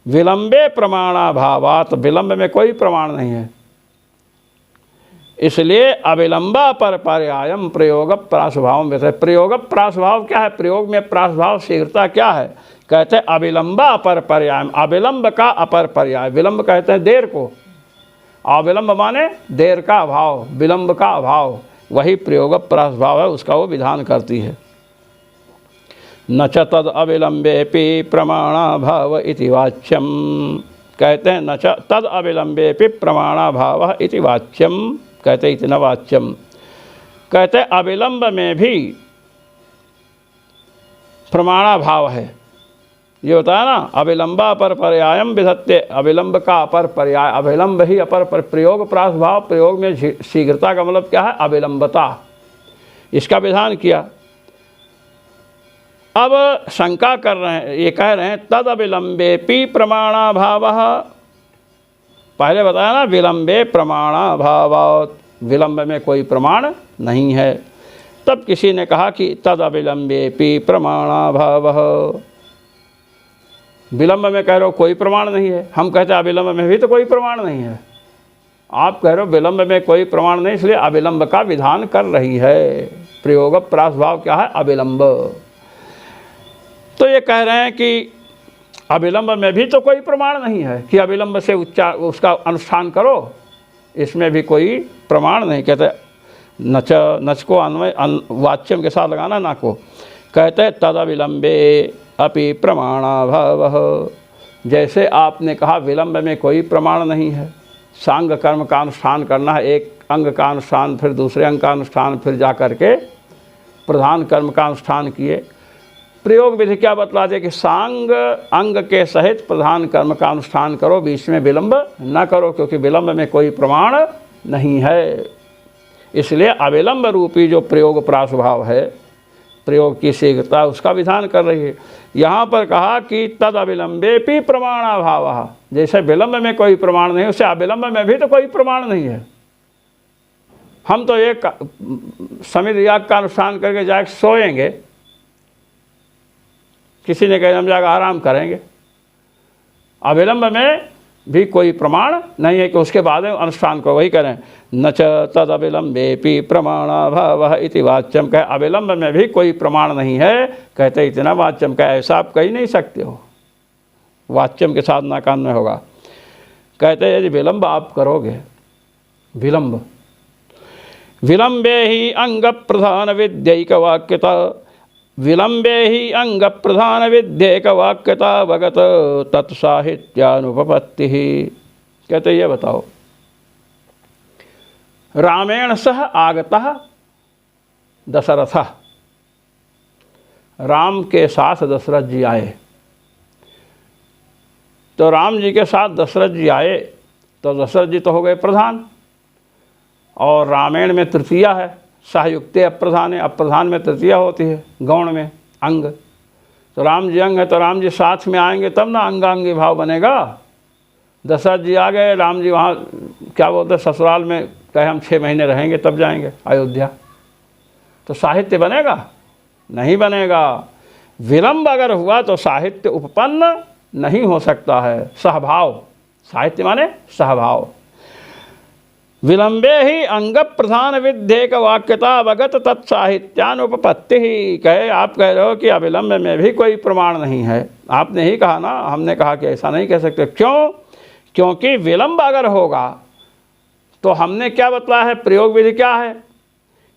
विलंबे प्रमाणाभावात, विलंब में कोई प्रमाण नहीं है, इसलिए अविलंबा पर पर्यायम प्रयोग प्रासुभाव। वैसे प्रयोग प्रासुभाव क्या है, प्रयोग में प्रासुभाव शीघ्रता क्या है कहते हैं अविलंबा अपर पर्याय, अविलंब का अपर पर्याय, विलंब कहते हैं देर को, अविलंब माने देर का अभाव, विलंब का अभाव, वही प्रयोग प्रासभाव है, उसका वो विधान करती है। न च तद अविलंबेपि प्रमाणाभाव इति वाच्यम, कहते हैं न च तद अविलंबेपि प्रमाणाभाव इति वाच्यम, कहते इति न वाच्यम, कहते अविलंब में भी प्रमाणाभाव है। ये होता है ना, अविलंबा अपर पर्यायम विधत्ते, अविलंब का अपर पर्याय, अविलंब ही अपर पर, प्रयोग प्रासभाव, प्रयोग में शीघ्रता का मतलब क्या है, अविलंबता, इसका विधान किया। अब शंका कर रहे हैं, ये कह रहे हैं तद अविलंबेपि प्रमाणाभावः, पहले बताया ना विलंबे प्रमाणाभावात्, विलंब में कोई प्रमाण नहीं है। तब किसी ने कहा कि तद अविलंबेपि प्रमाणाभावः, विलंब में कह रहे हो कोई प्रमाण नहीं है, हम कहते हैं अविलंब में भी तो कोई प्रमाण नहीं है, आप कह रहे हो विलंब में कोई प्रमाण नहीं, इसलिए अविलंब का विधान कर रही है। प्रयोग प्रासभाव क्या है, अविलंब। तो ये कह रहे हैं कि अविलंब में भी तो कोई प्रमाण नहीं है कि अविलंब से उसका अनुष्ठान करो, इसमें भी कोई प्रमाण नहीं। कहते नच को अन्वय वाच्यम के साथ लगाना, ना को, कहते तद अविलंबे अपि प्रमाणाभावः, जैसे आपने कहा विलंब में कोई प्रमाण नहीं है, सांग कर्म का अनुष्ठान करना है, एक अंग का अनुष्ठान, फिर दूसरे अंग का अनुष्ठान, फिर जा कर के प्रधान कर्म का अनुष्ठान किए। प्रयोग विधि क्या बतला दे कि सांग अंग के सहित प्रधान कर्म का अनुष्ठान करो, बीच में विलंब न करो, क्योंकि विलंब में कोई प्रमाण नहीं है। इसलिए अविलंब रूपी जो प्रयोग प्रासभाव है, प्रयोग की शीघ्रता, उसका विधान कर रही है। यहाँ पर कहा कि तद अविलंबेपि प्रमाणाभावः, जैसे विलंब में कोई प्रमाण नहीं, उससे अविलंब में भी तो कोई प्रमाण नहीं है। हम तो एक समिध याग का अनुष्ठान करके जाके सोएंगे, किसी ने कहा हम जाकर आराम करेंगे, अविलंब में भी कोई प्रमाण नहीं है कि उसके बाद अनुष्ठान को वही करें। न च तद अविलंबेपि प्रमाणाभावः इति वाच्यम, कहे अविलंब में भी कोई प्रमाण नहीं है, कहते इतना वाच्यम, कहे ऐसा आप कह नहीं सकते हो, वाच्यम के साथ ना कान में होगा। कहते यदि विलंब आप करोगे, विलंब, विलंबे ही अंग प्रधान विद्यैक वाक्यता, विलंबे ही अंग प्रधान विद्यैक वाक्यता भगत तत्साहित्यानुपपत्ति। कहते ये बताओ, रामेण सह आगतः दशरथ, राम के साथ दशरथ जी आए, तो राम जी के साथ दशरथ जी आए, तो दशरथ जी तो हो गए प्रधान, और रामायण में तृतीया है, सहयुक्ते अप्रधान है, अप्रधान में तृतीया होती है, गौण में अंग, तो राम जी अंग है, तो राम जी साथ में आएंगे तब ना अंगांगी भाव बनेगा। दशरथ जी आ गए, राम जी वहाँ क्या बोलते हैं ससुराल में, कहे हम 6 महीने रहेंगे तब जाएंगे अयोध्या, तो साहित्य बनेगा? नहीं बनेगा। विलंब अगर हुआ तो साहित्य उपपन्न नहीं हो सकता है। सहभाव, साहित्य माने सहभाव। विलंबे ही अंग प्रधान विद्येक वाक्यता अवगत तत्साहित्यानुपपत्ति ही। कहे आप कह रहे हो कि अविलंब में भी कोई प्रमाण नहीं है, आपने ही कहा ना, हमने कहा कि ऐसा नहीं कह सकते। क्यों? क्योंकि विलंब अगर होगा तो हमने क्या बतलाया है, प्रयोग विधि क्या है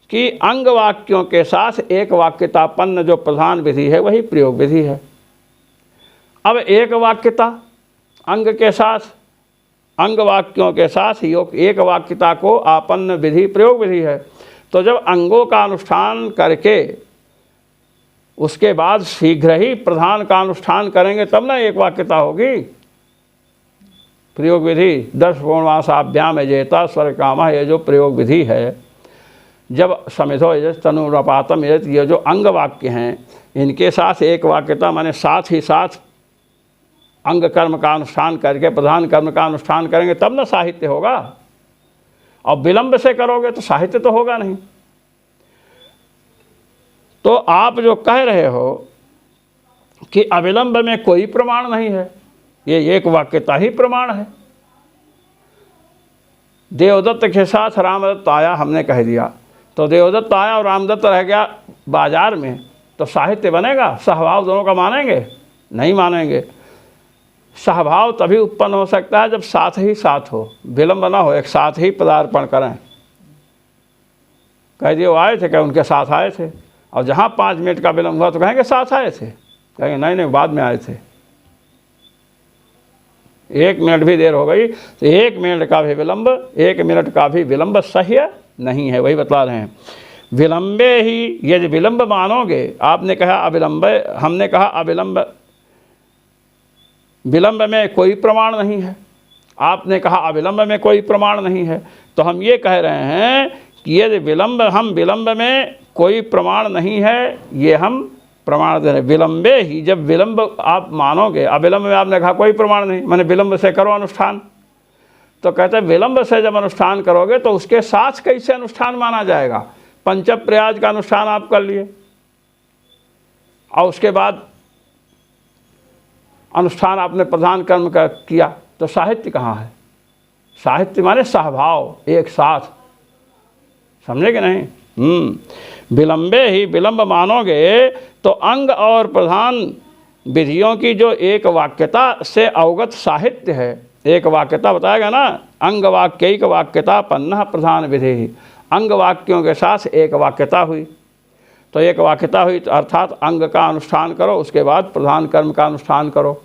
कि अंग वाक्यों के साथ एक वाक्यतापन्न जो प्रधान विधि है वही प्रयोग विधि है। अब एक वाक्यता अंग के साथ, अंग वाक्यों के साथ एक वाक्यता को आपन्न विधि प्रयोग विधि है। तो जब अंगों का अनुष्ठान करके उसके बाद शीघ्र ही प्रधान का अनुष्ठान करेंगे तब ना एक वाक्यता होगी। प्रयोग विधि 10 पूर्णमासाभ्याम यजेता स्वर कामः, ये जो प्रयोग विधि है, जब समिधो यजत तनुरपातम यजत, ये जो अंग वाक्य हैं इनके साथ एक वाक्यता माने साथ ही साथ अंग कर्म का अनुष्ठान करके प्रधान कर्म का अनुष्ठान करेंगे तब ना साहित्य होगा। और विलंब से करोगे तो साहित्य तो होगा नहीं। तो आप जो कह रहे हो कि अविलंब में कोई प्रमाण नहीं है, ये एक वाक्यता ही प्रमाण है। देवदत्त के साथ रामदत्त आया, हमने कह दिया, तो देवदत्त आया और रामदत्त रह गया बाजार में, तो साहित्य बनेगा? सहभाव दोनों का मानेंगे? नहीं मानेंगे। सहभाव तभी उत्पन्न हो सकता है जब साथ ही साथ हो, विलंब ना हो, एक साथ ही पदार्पण करें। कह दिए वो आए थे, क्या उनके साथ आए थे, और जहाँ 5 मिनट का विलंब हुआ तो कहेंगे साथ आए थे, कहेंगे नहीं नहीं बाद में आए थे। 1 मिनट भी देर हो गई तो 1 मिनट का भी विलंब, 1 मिनट का भी विलंब सह्य नहीं है। वही बता रहे हैं, विलंबे ही, यदि विलंब मानोगे, आपने कहा अविलंब, हमने कहा अविलंब, विलंब में कोई प्रमाण नहीं है, आपने कहा अविलंब में कोई प्रमाण नहीं है। तो हम ये कह रहे हैं कि यदि विलंब, हम विलंब में कोई प्रमाण नहीं है, ये हम प्रमाण दे रहे। विलंबे ही, जब विलंब आप मानोगे, अविलंब में आपने कहा कोई प्रमाण नहीं, मैंने विलंब से करो अनुष्ठान, तो कहते हैं विलंब से जब अनुष्ठान करोगे तो उसके साथ कैसे अनुष्ठान माना जाएगा। पंचप्रयाज का अनुष्ठान आप कर लिए और उसके बाद अनुष्ठान आपने प्रधान कर्म का किया, तो साहित्य कहाँ है। साहित्य माने सहभाव, एक साथ, समझे कि नहीं। विलंबे ही, विलंब मानोगे तो अंग और प्रधान विधियों की जो एक वाक्यता से अवगत साहित्य है, एक वाक्यता बताएगा ना, अंग वाक्यिक वाक्यता पन्ना प्रधान विधि, अंग वाक्यों के साथ एक वाक्यता हुई, तो एक वाक्यता हुई अर्थात अंग का अनुष्ठान करो, उसके बाद प्रधान कर्म का अनुष्ठान करो।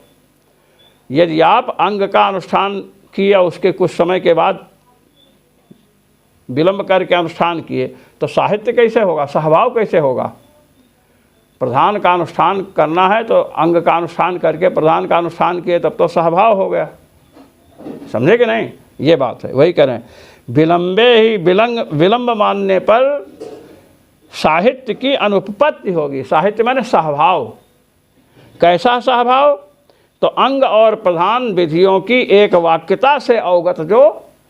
यदि आप अंग का अनुष्ठान किया, उसके कुछ समय के बाद विलंब करके अनुष्ठान किए, तो साहित्य कैसे होगा, सहभाव कैसे होगा। प्रधान का अनुष्ठान करना है तो अंग का अनुष्ठान करके प्रधान का अनुष्ठान किए, तब तो सहभाव हो गया, समझे कि नहीं, ये बात है। वही करें, विलंबे ही, विलंब मानने पर साहित्य की अनुपपत्ति होगी। साहित्य माने सहभाव, कैसा सहभाव, तो अंग और प्रधान विधियों की एक वाक्यता से अवगत जो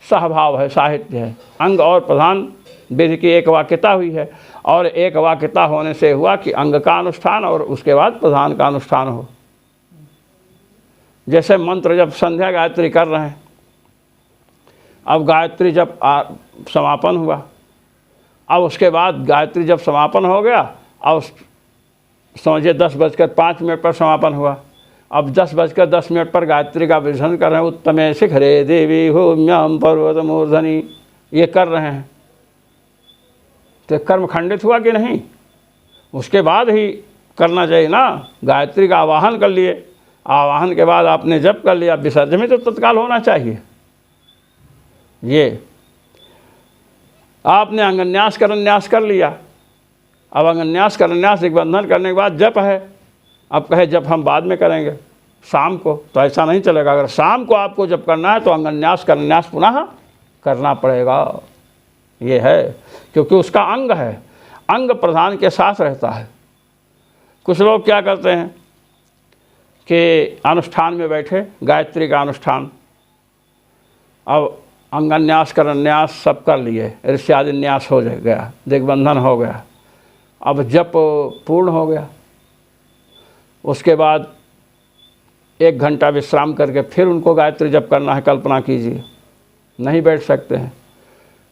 सहभाव है, साहित्य है। अंग और प्रधान विधि की एक वाक्यता हुई है, और एक वाक्यता होने से हुआ कि अंग का अनुष्ठान और उसके बाद प्रधान का अनुष्ठान हो। जैसे मंत्र जब संध्या गायत्री कर रहे हैं, अब गायत्री जब समापन हुआ, अब उसके बाद गायत्री जब समापन हो गया, अब समझिए 10:05 पर समापन हुआ, अब 10:10 पर गायत्री का विसर्जन कर रहे हैं। उत्तमे शिखरे देवी होम्याम पर्वत मूर्धनि, ये कर रहे हैं, तो कर्म खंडित हुआ कि नहीं। उसके बाद ही करना चाहिए ना, गायत्री का आवाहन कर लिए, आवाहन के बाद आपने जप कर लिया, विसर्जन में तो तत्काल होना चाहिए। ये आपने अंगन्यास करन्यास कर लिया, अब अंगन्यास करन्यास दिग्बंधन करने के बाद जप है, अब कहे जप हम बाद में करेंगे शाम को, तो ऐसा नहीं चलेगा। अगर शाम को आपको जप करना है तो अंगन्यास करन्यास पुनः करना पड़ेगा। ये है, क्योंकि उसका अंग है, अंग प्रधान के साथ रहता है। कुछ लोग क्या करते हैं कि अनुष्ठान में बैठे, गायत्री का अनुष्ठान, अब अंगन्यास करन्यास सब कर लिए, ऋष्यादिन्यास हो गया, दिग्बंधन हो गया, अब जप पूर्ण हो गया, उसके बाद 1 घंटा विश्राम करके फिर उनको गायत्री जप करना है। कल्पना कीजिए, नहीं बैठ सकते हैं,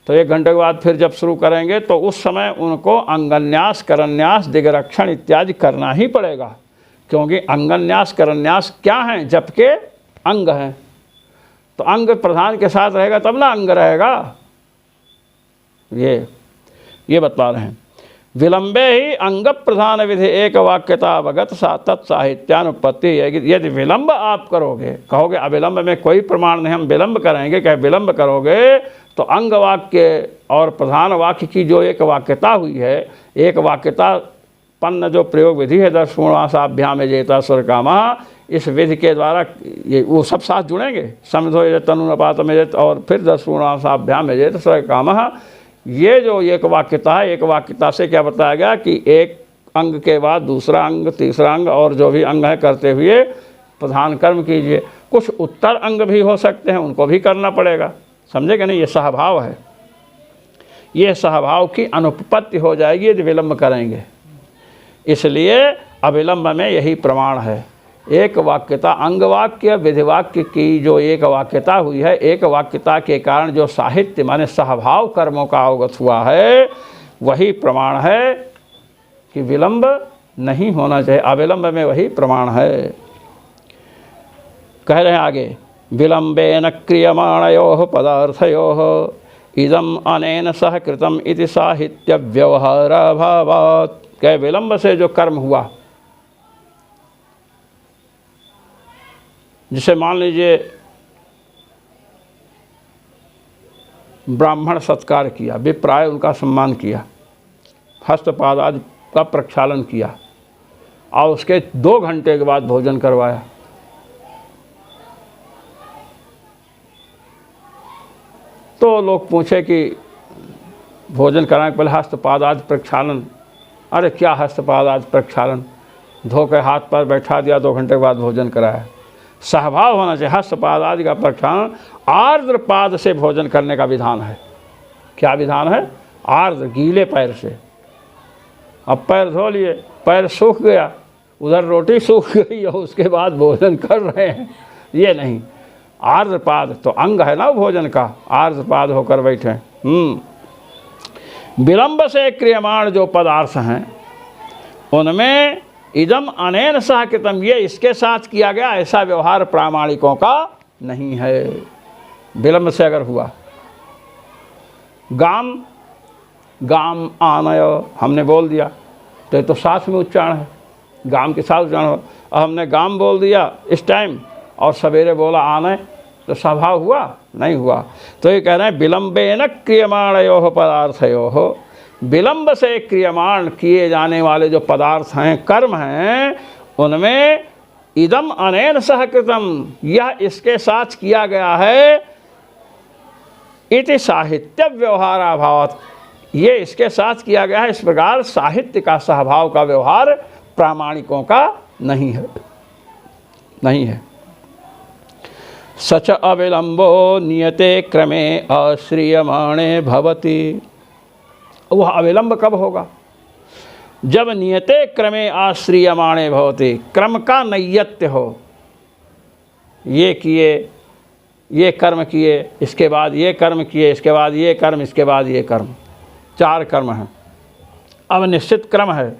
तो 1 घंटे के बाद फिर जब शुरू करेंगे तो उस समय उनको अंगन्यास करन्यास दिग्रक्षण इत्यादि करना ही पड़ेगा, क्योंकि अंगन्यास करन्यास क्या हैं, जप के अंग हैं। तो अंग प्रधान के साथ रहेगा तब ना अंग रहेगा। ये बता रहे हैं, विलंबे ही अंग प्रधान विधि एक वाक्यता अवगत तत्साहित्यानुपत्ति। यदि विलंब आप करोगे, कहोगे अविलंब में कोई प्रमाण नहीं, हम विलंब करेंगे, क्या विलंब करोगे तो अंग वाक्य और प्रधान वाक्य की जो एक वाक्यता हुई है, एक वाक्यता पन्न जो प्रयोग विधि है, 10 पूर्णासाभ्याम जेता स्वर कामा, इस विधि के द्वारा ये वो सब साथ जुड़ेंगे, समझो तनुपात में और फिर 10 पूर्णासाभ्याम जेत स्वर कामा। ये जो एक वाक्यता है, एक वाक्यता से क्या बताया गया कि एक अंग के बाद दूसरा अंग, तीसरा अंग और जो भी अंग है करते हुए प्रधान कर्म कीजिए। कुछ उत्तर अंग भी हो सकते हैं, उनको भी करना पड़ेगा, समझे कि नहीं। ये सहभाव है, ये सहभाव की अनुपपत्ति हो जाएगी यदि विलंब करेंगे। इसलिए अविलंब में यही प्रमाण है, एक वाक्यता, अंग वाक्य विधिवाक्य की जो एक वाक्यता हुई है, एक वाक्यता के कारण जो साहित्य माने सहभाव कर्मों का अवगत हुआ है, वही प्रमाण है कि विलंब नहीं होना चाहिए। अविलंब में वही प्रमाण है। कह रहे हैं आगे, विलंबेन क्रियमाणयोः पदार्थयोः इदम अनेन सह कृतम इति साहित्य व्यवहाराभावात्। कह विलंब से जो कर्म हुआ, जिसे मान लीजिए ब्राह्मण सत्कार किया, विप्राय उनका सम्मान किया, हस्तपाद आदि का प्रक्षालन किया और उसके 2 घंटे के बाद भोजन करवाया, तो लोग पूछे कि भोजन कराने के पहले हस्तपाद आदि प्रक्षालन, अरे क्या हस्तपाद आदि प्रक्षालन, धो के हाथ पर बैठा दिया, 2 घंटे के बाद भोजन कराया। सहभाव होना चाहिए। हस्तपाद आदि का प्रक्षालन आर्द्र पाद से भोजन करने का विधान है। क्या विधान है? आर्द्र, गीले पैर से। अब पैर धो लिए, पैर सूख गया, उधर रोटी सूख गई और उसके बाद भोजन कर रहे हैं, ये नहीं। आर्द्रपाद तो अंग है ना भोजन का, आर्द्रपाद होकर बैठे। विलंब से क्रियमाण जो पदार्थ हैं उनमें इदम अनेन सह कृतम, ये इसके साथ किया गया, ऐसा व्यवहार प्रामाणिकों का नहीं है। विलंब से अगर हुआ, गाम गाम आनय हमने बोल दिया तो साथ में उच्चारण है, गाम के साथ उच्चारण हो। अब हमने गाम बोल दिया इस टाइम और सवेरे बोला आनय, तो स्वभाव हुआ? नहीं हुआ। तो ये कह रहे हैं विलंबेन क्रियमाणयोः पदार्थयोः, विलंब से क्रियमाण किए जाने वाले जो पदार्थ हैं, कर्म हैं, उनमें इदम अनेन सह कृतम, यह इसके साथ किया गया है, इति साहित्य व्यवहाराभावात्, ये इसके साथ किया गया है, इस प्रकार साहित्य का सहभाव का व्यवहार प्रामाणिकों का नहीं है, नहीं है। सच अविलंबो नियते क्रमे अश्रीयमाणे भवति, वह अविलंब कब होगा? जब नियते क्रमे आश्रीयमाणे भवति, क्रम का नैयत्य हो, ये किए, ये कर्म किए, इसके बाद ये कर्म किए, इसके बाद ये कर्म, इसके बाद ये कर्म, 4 कर्म हैं। अब निश्चित क्रम है,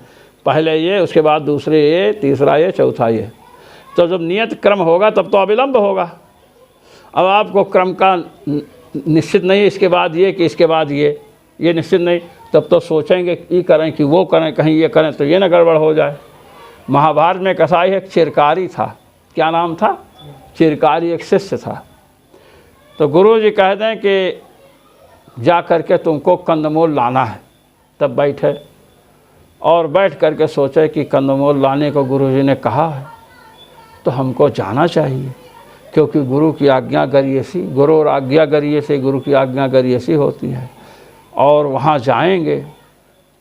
पहले ये, उसके बाद दूसरे ये, तीसरा ये, चौथा ये। तो जब नियत क्रम होगा तब तो अविलंब होगा। अब आपको क्रम का निश्चित नहीं, इसके बाद ये कि इसके बाद ये निश्चित नहीं, तब तो सोचेंगे ये करें कि वो करें, कहीं ये करें तो ये न गड़बड़ हो जाए। महाभारत में कसाई एक चिरकारी था, क्या नाम था? चिरकारी, एक शिष्य था। तो गुरु जी कह दें कि जा करके तुमको कंदमूल लाना है, तब बैठे और बैठ करके सोचे कि कंदमूल लाने को गुरु जी ने कहा है तो हमको जाना चाहिए, क्योंकि गुरु की आज्ञा गरियसी, गुरु और आज्ञा गरियसी, गुरु की आज्ञा गरियसी होती है, और वहाँ जाएंगे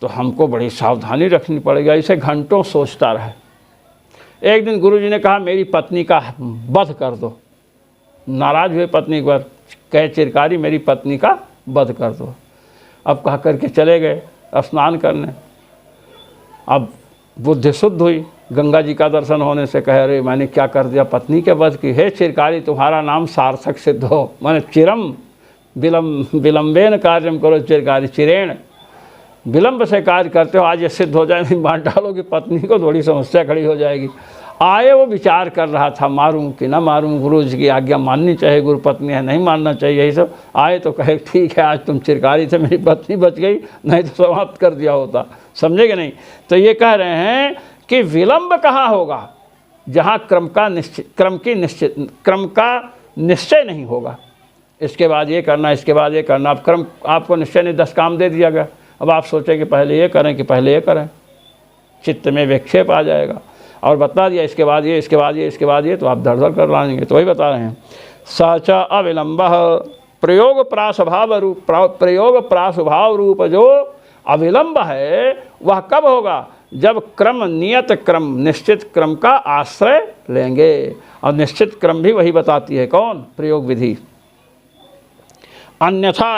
तो हमको बड़ी सावधानी रखनी पड़ेगी। ऐसे घंटों सोचता रहे। एक दिन गुरु जी ने कहा मेरी पत्नी का वध कर दो। नाराज़ हुए पत्नी पर, कहे चिरकारी मेरी पत्नी का वध कर दो। अब कह करके चले गए स्नान करने। अब बुद्धि शुद्ध हुई गंगा जी का दर्शन होने से, कह रहे मैंने क्या कर दिया, पत्नी के वध की। हे चिरकारी तुम्हारा नाम सार्थक सिद्ध हो, मैंने चिरम विलंबेन कार्यम करो चिरकारी, चिरेण विलंब से कार्य करते हो, आज ये सिद्ध हो जाए, नहीं मार डालोगे पत्नी को, थोड़ी समस्या खड़ी हो जाएगी। आए वो विचार कर रहा था मारूं कि ना मारूं, गुरु जी की आज्ञा माननी चाहिए, गुरु पत्नी है नहीं मानना चाहिए, यही सब। आए तो कहे ठीक है आज तुम चिरकारी थे, मेरी पत्नी बच गई, नहीं तो समाप्त कर दिया होता। समझे कि नहीं? तो ये कह रहे हैं कि विलंब कहाँ होगा? जहाँ क्रम का निश्चय नहीं होगा। इसके बाद ये करना, इसके बाद ये करना। अब क्रम आपको निश्चय नहीं, 10 काम दे दिया गया, अब आप सोचें कि पहले ये करें कि पहले ये करें, चित्त में विक्षेप आ जाएगा। और बता दिया इसके बाद ये, इसके बाद ये, इसके बाद ये, तो आप धड़ कर लाएंगे। तो वही बता रहे हैं, साचा अविलंब प्रयोग प्रासुभाव रूप जो अविलंब है वह कब होगा? जब क्रम, नियत क्रम, निश्चित क्रम का आश्रय लेंगे। और निश्चित क्रम भी वही बताती है, कौन? प्रयोग विधि। अन्यथा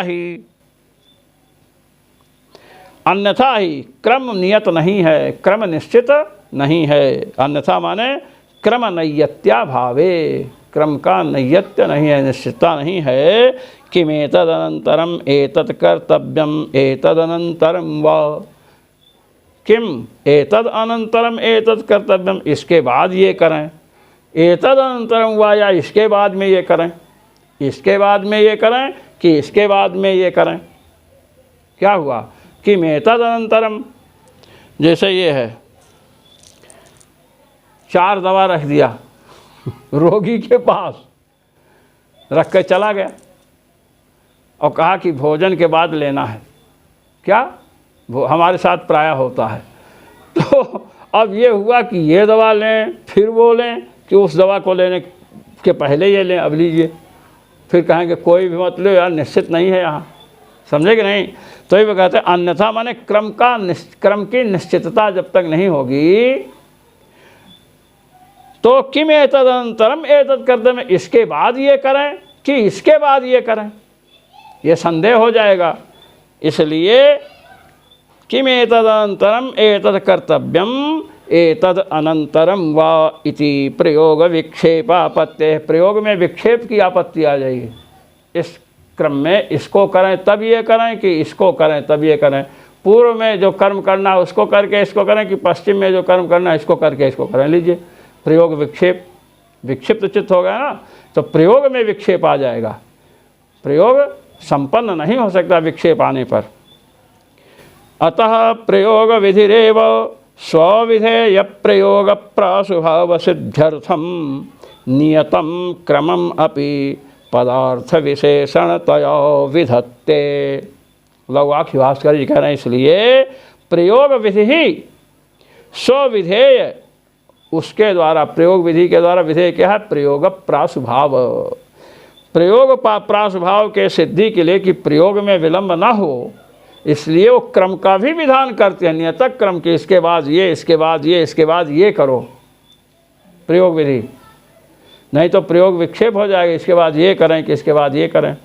ही क्रम नियत नहीं है, क्रम निश्चित नहीं है। अन्यथा माने क्रम नैयत्या भावे, क्रम का नैयत्य नहीं है, निश्चितता नहीं है। किम एतदनंतरम एतत् कर्तव्यम एतदनंतरम व, किम एतद अनंतरम एतत् कर्तव्यम, इसके बाद ये करें, एतदनंतरम वा, या इसके बाद में ये करें, इसके बाद में ये करें कि इसके बाद में ये करें। क्या हुआ कि एतदनंतरम, जैसे ये है 4 दवा रख दिया रोगी के पास, रख कर चला गया और कहा कि भोजन के बाद लेना है। क्या वो हमारे साथ प्राय होता है। तो अब ये हुआ कि ये दवा लें फिर वो लें कि उस दवा को लेने के पहले ये लें, अब लीजिए। फिर कहेंगे कोई भी मत लो यार, निश्चित नहीं है यहाँ, समझे कि नहीं। तो ये कहते हैं अन्यथा माने क्रम की निश्चितता जब तक नहीं होगी तो किम एतदनंतरम एतद करते में, इसके बाद ये करें कि इसके बाद ये करें, ये संदेह हो जाएगा। इसलिए किम एतदनंतरम एतद कर्तव्यम एतद अनंतरम वा इति प्रयोग विक्षेप आपत्ति। प्रयोग में विक्षेप की आपत्ति आ जाएगी। इस क्रम में इसको करें तब ये करें कि इसको करें तब ये करें। पूर्व में जो कर्म करना है उसको करके इसको करें कि पश्चिम में जो कर्म करना है इसको करके इसको करें। लीजिए प्रयोग विक्षेप, विक्षिप्त चित्त हो गया ना, तो प्रयोग में विक्षेप आ जाएगा। प्रयोग संपन्न नहीं हो सकता विक्षेप आने पर। अतः प्रयोग विधिरेव स्वविधेय प्रयोग प्रासुभाव सिद्ध्यर्थम नियतम क्रमम अपि पदार्थ विशेषणतया विधत्ते। लौवाक्य भास्कर जी कह रहे हैं इसलिए प्रयोग विधि ही स्वविधेय, उसके द्वारा प्रयोग विधि के द्वारा, विधेय क्या है प्रयोग प्रासुभाव, प्रयोग प्रासुभाव के सिद्धि के लिए कि प्रयोग में विलंब ना हो, इसलिए वो क्रम का भी विधान करते हैं, नियतक क्रम के, इसके बाद ये, इसके बाद ये, इसके बाद ये करो, प्रयोग विधि। नहीं तो प्रयोग विक्षेप हो जाएगा, इसके बाद ये करें कि इसके बाद ये करें।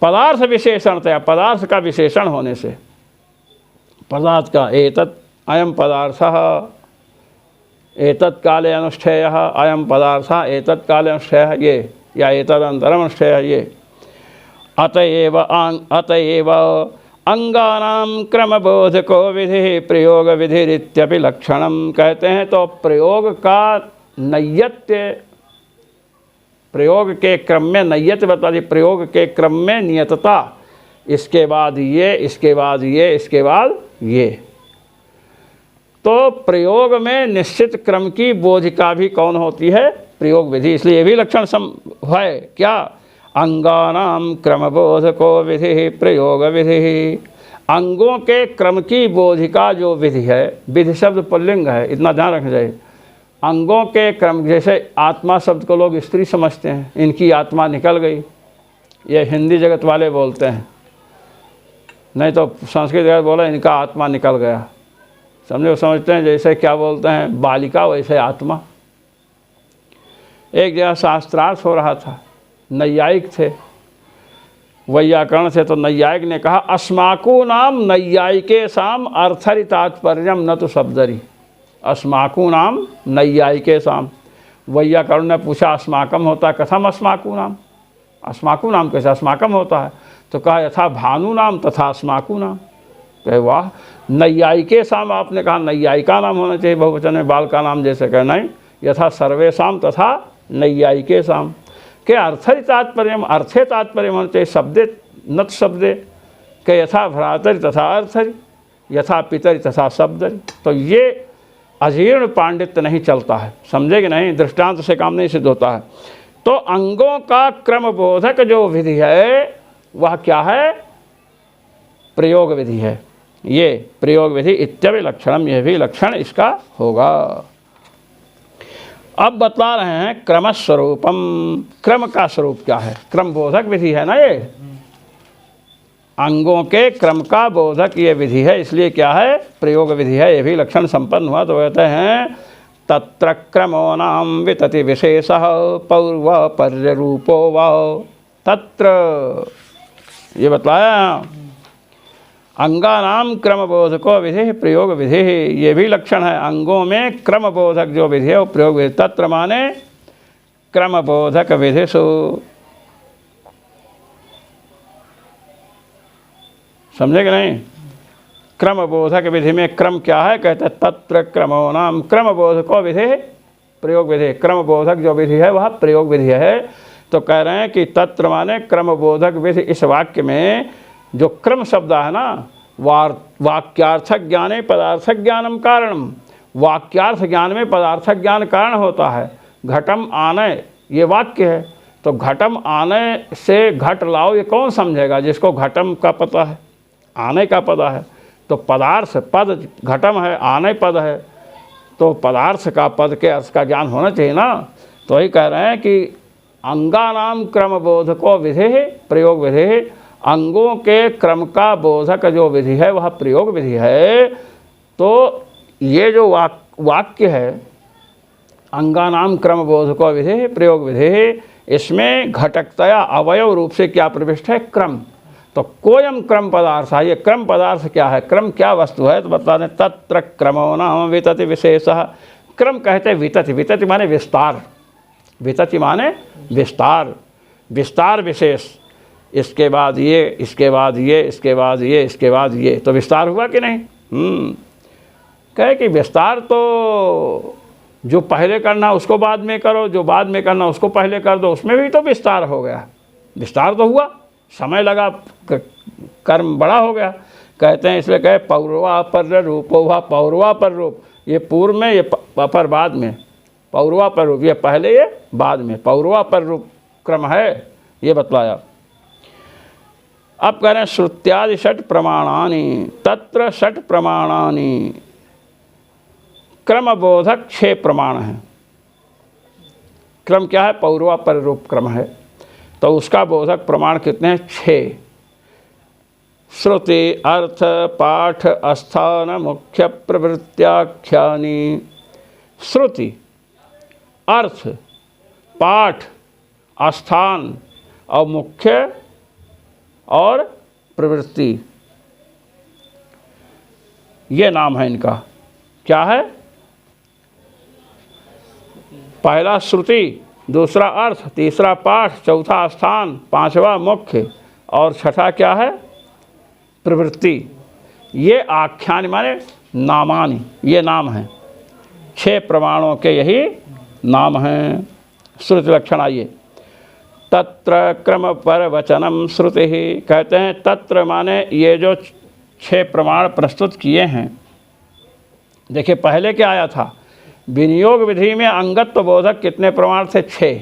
पदार्थ विशेषणतया, पदार्थ का विशेषण होने से, पदार्थ का एतत् अयम पदार्थः एतत् काले अनुष्ठेयः, अयम पदार्थः एतत् काले अनुष्ठेयः ये, या एतदनंतरम अनुष्ठेयः ये। अतएव अंगानां क्रमबोधको विधि प्रयोग विधिरित्यपि लक्षणम। कहते हैं तो प्रयोग का नैयत्य, प्रयोग के क्रम में नैयत्य बता दी, प्रयोग के क्रम में नियतता, इसके बाद ये, इसके बाद ये, इसके बाद ये। तो प्रयोग में निश्चित क्रम की बोधिका भी कौन होती है, प्रयोग विधि। इसलिए ये भी लक्षण है क्या, अंगानाम क्रमबोधको विधि प्रयोग विधि। अंगों के क्रम की बोधिका जो विधि है, विधि शब्द पुल्लिंग है, इतना ध्यान रखना चाहिए। अंगों के क्रम, जैसे आत्मा शब्द को लोग स्त्री समझते हैं, इनकी आत्मा निकल गई, ये हिंदी जगत वाले बोलते हैं, नहीं तो संस्कृत जगत बोला इनका आत्मा निकल गया, समझे। वो समझते हैं जैसे क्या बोलते हैं बालिका वैसे आत्मा। एक जगह शास्त्रार्थ हो रहा था, नैयायिक थे, वैयाकरण थे, तो नैयायिक ने कहा अस्माकू नाम नैयायिके साम अर्थरि तात्पर्यम न तो शब्दरी। अस्माकू नाम नैयायिके साम। वैयाकरण ने पूछा अस्माकम होता है, कथम अस्माकू नाम, अस्माकू नाम कैसे अस्माकम होता है। तो कहा यथा भानु नाम तथा अस्माकू नाम। कहे वाह, नैयायिके साम आपने कहा, नैयायिका नाम होना चाहिए बहुवचन में, बाल का नाम जैसे कह, नहीं, यथा सर्वेशाम तथा नैयायिके साम के अर्थरि तात्पर्य, अर्थे तात्पर्य होना चाहिए, शब्दे नत शब्दे के, यथा भ्रातरि तथा अर्थरि, यथा पितरि तथा शब्दरि। तो ये अजीर्ण पांडित्य नहीं चलता है, समझे कि नहीं, दृष्टांत से काम नहीं सिद्ध होता है। तो अंगों का क्रम बोधक जो विधि है वह क्या है, प्रयोग विधि है। ये प्रयोग विधि इत्यपि लक्षणम, यह भी लक्षण इसका होगा। अब बता रहे हैं क्रम स्वरूपम, क्रम का स्वरूप क्या है। क्रम बोधक विधि है ना, ये अंगों के क्रम का बोधक ये विधि है, इसलिए क्या है प्रयोग विधि है। ये भी लक्षण संपन्न हुआ तो कहते हैं तत्र क्रमो नाम वितति विशेषः पौर्व पर्यरूपो वा। तत्र ये बताया अंगानाम क्रम बोधको विधि प्रयोग विधि, ये भी लक्षण है। अंगों में क्रम बोधक जो विधि है वो प्रयोग विधि। तत्र माने क्रम बोधक विधिषु, समझे कि नहीं, क्रम बोधक विधि में क्रम क्या है? कहते हैं तत्र क्रमो नाम क्रम बोधको विधि प्रयोग विधि। क्रम बोधक जो विधि है वह प्रयोग विधि है। तो कह रहे हैं कि तत्र माने क्रम बोधक विधि। इस वाक्य में जो क्रम शब्द है ना, वाक्यार्थक ज्ञाने पदार्थक ज्ञानम कारणम, वाक्यार्थ ज्ञान में पदार्थक ज्ञान कारण होता है। घटम आने ये वाक्य है, तो घटम आने से घट लाओ ये कौन समझेगा? जिसको घटम का पता है, आने का पता है। तो पदार्थ पद घटम है, आने पद है, तो पदार्थ का पद के अर्थ का ज्ञान होना चाहिए ना। तो वही कह रहे हैं कि अंगानाम क्रम बोधको विधि प्रयोग विधि, अंगों के क्रम का बोधक जो विधि है वह प्रयोग विधि है। तो ये जो वाक्य है अंगानाम क्रम बोधको विधि प्रयोग विधि, इसमें घटकतया अवयव रूप से क्या प्रविष्ट है? क्रम। तो कोयम क्रम पदार्थ है। ये क्रम पदार्थ क्या है? क्रम क्या वस्तु है? तो बता दें तत्र क्रमो नाम वितति विशेषः। क्रम कहते हैं वितति, वितति माने विस्तार, वितति माने विस्तार, विस्तार विशेष। इसके बाद ये, इसके बाद ये, इसके बाद ये, इसके बाद ये, तो विस्तार हुआ कि नहीं? कहे कि विस्तार तो जो पहले करना उसको बाद में करो, जो बाद में करना उसको पहले कर दो, उसमें भी तो विस्तार हो गया। विस्तार तो हुआ, समय लगा, कर्म बड़ा हो गया। कहते हैं इसलिए कहे पौर्वापर रूपो हुआ, पौर्वापर रूप, ये पूर्व में, ये अपर बाद में, पौर्वापर रूप, ये पहले ये बाद में, पौर्वापर रूप क्रम है, ये बतलाया। अब कह रहे हैं श्रुत्यादि षट प्रमाणानि, तत्र षट प्रमाणानि, क्रमबोधक 6 प्रमाण हैं। क्रम क्या है? पौर्वापर रूप क्रम है, तो उसका बोधक प्रमाण कितने हैं? 6। श्रुति अर्थ पाठ स्थान मुख्य प्रवृत्त्याख्यानि। श्रुति अर्थ पाठ स्थान और मुख्य और प्रवृत्ति, ये नाम है इनका। क्या है? पहला श्रुति, दूसरा अर्थ, तीसरा पाठ, चौथा स्थान, पांचवा मुख्य और छठा क्या है? प्रवृत्ति। ये आख्यान माने नामानि, ये नाम हैं। 6 प्रमाणों के यही नाम हैं। श्रुति लक्षण आइए। तत्र क्रम पर वचनम श्रुति ही। कहते हैं तत्र माने ये जो 6 प्रमाण प्रस्तुत किए हैं। देखिए पहले क्या आया था? विनियोग विधि में अंगत्व बोधक कितने प्रमाण थे? 6।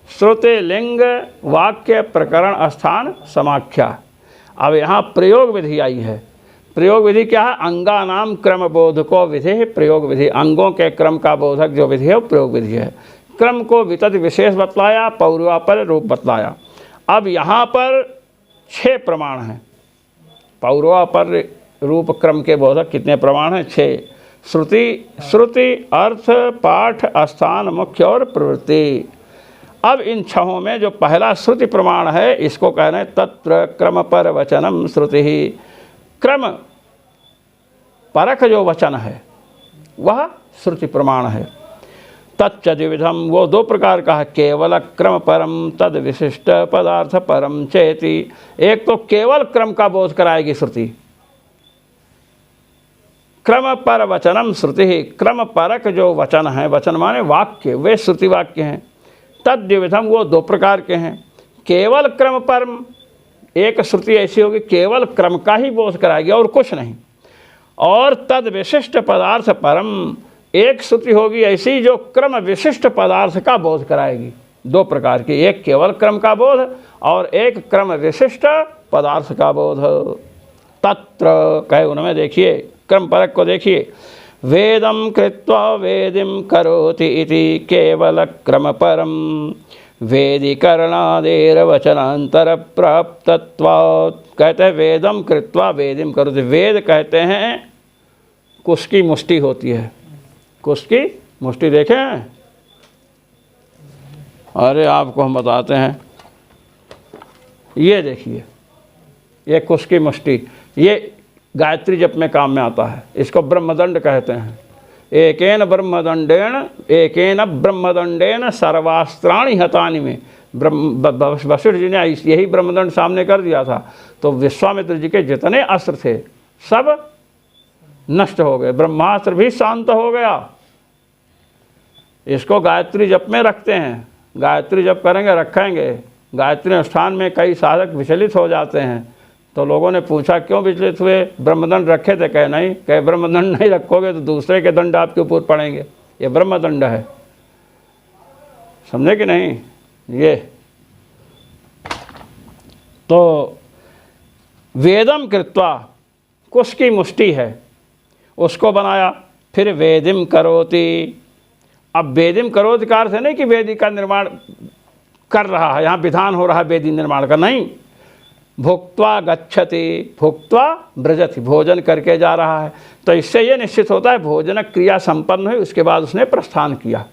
श्रुति लिंग वाक्य प्रकरण स्थान समाख्या। अब यहाँ प्रयोग विधि आई है। प्रयोग विधि क्या है? अंगानाम क्रम बोधको विधि प्रयोग विधि, अंगों के क्रम का बोधक जो विधि है वो प्रयोग विधि है। क्रम को वितत विशेष बतलाया, पौर्वापर रूप बतलाया। अब यहाँ पर 6 प्रमाण हैं। पौर्वापर रूप क्रम के बोधक कितने प्रमाण हैं? 6। श्रुति अर्थ पाठ स्थान मुख्य और प्रवृत्ति। अब इन 6 में जो पहला श्रुति प्रमाण है इसको कह रहे हैं तत्र क्रम पर वचनम श्रुति ही। क्रम परक जो वचन है वह श्रुति प्रमाण है। तच्च द्विविधम, वो 2 प्रकार का है। केवल क्रम परम तद विशिष्ट पदार्थ परम चेति। एक तो केवल क्रम का बोध कराएगी श्रुति। क्रम पर वचनम श्रुति ही, क्रम परक जो वचन है, वचन माने वाक्य, वे श्रुति वाक्य हैं। तद द्विविधम, वो 2 प्रकार के हैं। केवल क्रम परम, एक श्रुति ऐसी होगी केवल क्रम का ही बोध कराएगी और कुछ नहीं। और तद विशिष्ट पदार्थ परम, एक श्रुति होगी ऐसी जो क्रम विशिष्ट पदार्थ का बोध कराएगी। 2 प्रकार की, एक केवल क्रम का बोध और एक क्रम विशिष्ट पदार्थ का बोध। तत्र कहे उनमें देखिए, क्रम परक को देखिए। वेदम कृत्वा वेदिम करोति इति केवल क्रम परम वेदिकरणादेर वचनांतर प्राप्तत्वात्। कहते हैं वेदम कृत्वा वेदिम करोति। वेद कहते हैं कुश की मुष्टि होती है। कुश की मुष्टि देखें? अरे आपको हम बताते हैं, ये देखिए, ये कुश की मुष्टि, ये गायत्री जप में काम में आता है। इसको ब्रह्मदंड कहते हैं। एकेन ब्रह्मदंडेन सर्वास्त्राणि हतानि में, वशिष्ठ जी ने यही ब्रह्मदंड सामने कर दिया था। तो विश्वामित्र जी के जितने अस्त्र थे सब नष्ट हो गए, ब्रह्मास्त्र भी शांत हो गया। इसको गायत्री जप में रखते हैं, गायत्री जप करेंगे, रखेंगे। गायत्री अनुष्ठान में कई साधक विचलित हो जाते हैं, तो लोगों ने पूछा क्यों विचलित हुए, ब्रह्मदंड रखे थे? कहे नहीं। कहे ब्रह्मदंड नहीं रखोगे तो दूसरे के दंड आपके ऊपर पड़ेंगे, ये ब्रह्मदंड है, समझे कि नहीं। ये तो वेदम कृत्वा, कुश की मुष्टि है उसको बनाया, फिर वेदिम करोति। अब वेदिम करोति का अर्थ है नहीं कि वेदी का निर्माण कर रहा है, यहाँ विधान हो रहा है वेदी निर्माण का, नहीं। भुक्त्वा गच्छति, भुक्त्वा ब्रजति, भोजन करके जा रहा है। तो इससे ये निश्चित होता है भोजन क्रिया संपन्न हुई, उसके बाद उसने प्रस्थान किया।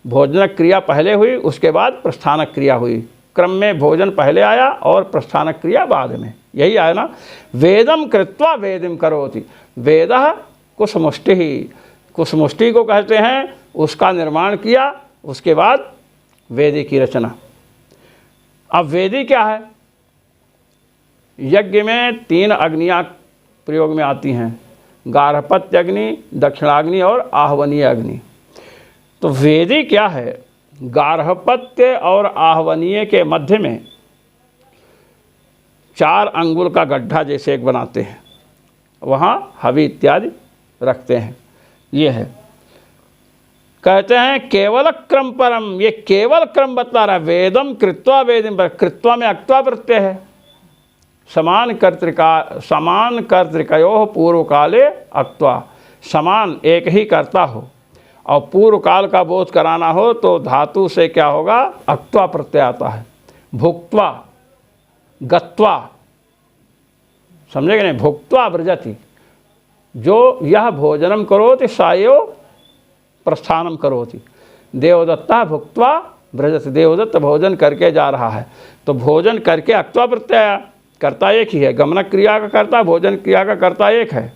भोजन क्रिया पहले हुई, उसके बाद प्रस्थान क्रिया हुई। क्रम में भोजन पहले आया और प्रस्थान क्रिया बाद में, यही आया ना। वेदम कृत्वा वेदिम करोति, वेदः कुशमुष्टि, कुशमुष्टि को कहते हैं, उसका निर्माण किया, उसके बाद वेदी की रचना। अब वेदी क्या है? यज्ञ में 3 अग्नियाँ प्रयोग में आती हैं, गार्हपत्य अग्नि, दक्षिणाग्नि और आहवनीय अग्नि। तो वेदी क्या है? गार्हपत्य और आहवनीय के मध्य में 4 अंगुल का गड्ढा जैसे एक बनाते हैं, वहाँ हवि इत्यादि रखते हैं। ये है, कहते हैं केवल क्रम परम, ये केवल क्रम बता रहा है। वेदम कृत्वा वेदिम पर, कृत्वा में अक्त्वा प्रत्यय है। समान कर्तृकयो पूर्व काले अक्त्वा, समान एक ही करता हो और पूर्व काल का बोध कराना हो तो धातु से क्या होगा? अक्त्वा प्रत्यय आता है। भुक्त्वा, गत्वा, समझे कि नहीं? भुक्त्वा ब्रजति, जो यह भोजनम करोति सायो प्रस्थानम करोति। देवदत्ता भुक्त्वा ब्रजति, देवदत्त भोजन करके जा रहा है। तो भोजन करके अक्त्वा प्रत्यय, कर्ता एक ही है, गमन क्रिया का कर्ता, भोजन क्रिया का कर्ता एक है।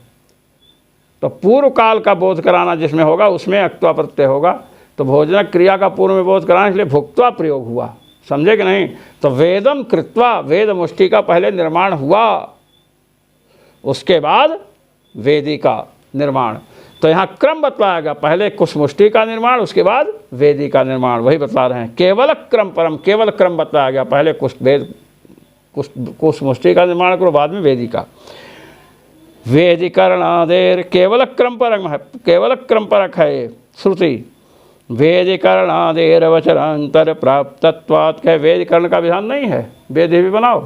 तो पूर्व काल का बोध कराना जिसमें होगा उसमें अक्त्वा प्रत्यय होगा। तो भोजन क्रिया का पूर्व में बोध कराना, इसलिए भुक्त्वा प्रयोग हुआ, समझे कि नहीं। तो वेदम कृत्वा, वेद मुष्टि का पहले निर्माण हुआ, उसके बाद वेदी का निर्माण। तो यहाँ क्रम बतलाया गया, पहले कुशमुष्टि का निर्माण, उसके बाद वेदी का निर्माण, वही बता रहे हैं। केवल क्रम परम, केवल क्रम बताया गया, पहले कुशमुष्टि का निर्माण करो, बाद में वेदी का। वेदीकरणादेर केवल क्रम परम है, केवल क्रम परक है ये श्रुति। वेदीकरणादेर वचनांतर प्राप्तत्वात्, के वेदीकरण का विधान नहीं है, वेदी भी बनाओ,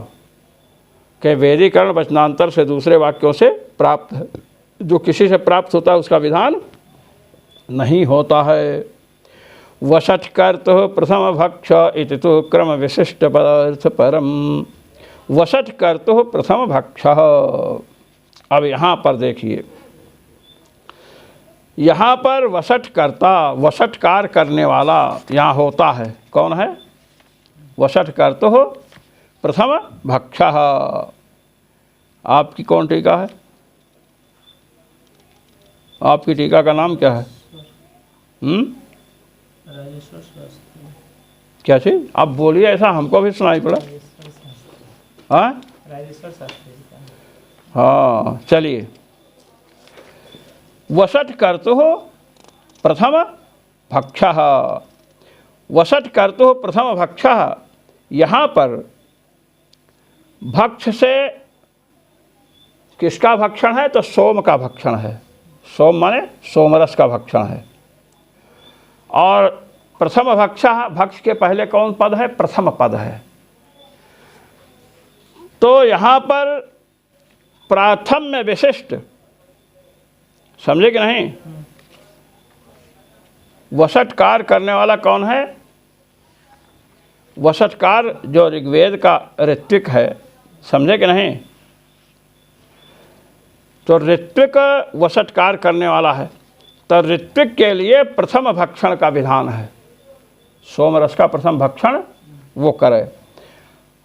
के वेदीकरण वचनांतर से दूसरे वाक्यों से प्राप्त है, जो किसी से प्राप्त होता है उसका विधान नहीं होता है। वषट् कर्तुः प्रथम भक्ष इति तु क्रम विशिष्ट पदार्थ परम, वषट् कर्तुः प्रथम भक्ष। अब यहाँ पर देखिए, यहाँ पर वषट् कर्ता, वषट्कार करने वाला यहाँ होता है, कौन है? वषट् कर्तुः प्रथम भक्ष। आपकी कौन टीका है? आपकी टीका का नाम क्या है? क्या चीज? आप बोलिए, ऐसा हमको भी सुनाई पड़ा। हाँ हाँ, चलिए। वषट् कर्तुः प्रथम भक्षः, वषट् कर्तुः प्रथम भक्षः। यहाँ पर भक्ष से किसका भक्षण है? तो सोम का भक्षण है। सोम माने सोमरस का भक्षण है। और प्रथम भक्षः, भक्ष के पहले कौन पद है? प्रथम पद है। तो यहाँ पर प्राथम में विशिष्ट, समझे कि नहीं? वषट्कार करने वाला कौन है? वषट्कार जो ऋग्वेद का ऋत्विक है, समझे कि नहीं? तो ऋत्विक वषट्कार करने वाला है, तो ऋत्विक के लिए प्रथम भक्षण का विधान है। सोमरस का प्रथम भक्षण वो करे,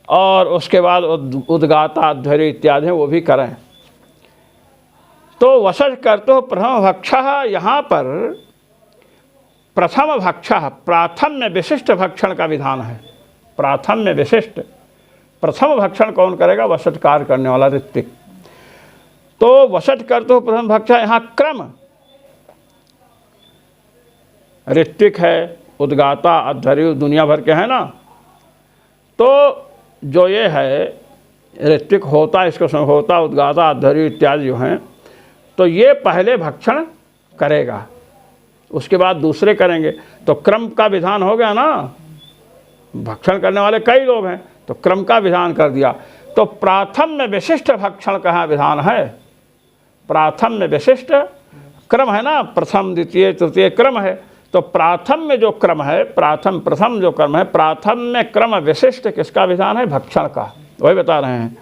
और उसके बाद उद्गाता अध्वर्य इत्यादि वो भी करें। तो वषट् कर्तुः प्रथम भक्षः, यहाँ पर प्रथम भक्षः, प्राथम में विशिष्ट भक्षण का विधान है। प्राथम में विशिष्ट, प्रथम भक्षण कौन करेगा? वषट्कार करने वाला ऋत्विक। तो वसट कर्तुः प्रथम भक्षा, यहाँ क्रम ऋत्विक है, उद्गाता, अध्वर्यु दुनिया भर के हैं ना। तो जो ये है ऋत्विक होता, इसको होता, उद्गाता, अध्वर्यु इत्यादि जो हैं, तो ये पहले भक्षण करेगा, उसके बाद दूसरे करेंगे। तो क्रम का विधान हो गया ना, भक्षण करने वाले कई लोग हैं तो क्रम का विधान कर दिया। तो प्राथम में विशिष्ट भक्षण का विधान है। प्राथम में विशिष्ट क्रम है ना, प्रथम द्वितीय तृतीय क्रम है। तो प्राथम में जो क्रम है, प्रथम जो क्रम है, प्राथम में क्रम विशिष्ट किसका विधान है? भक्षण का। वही बता रहे हैं,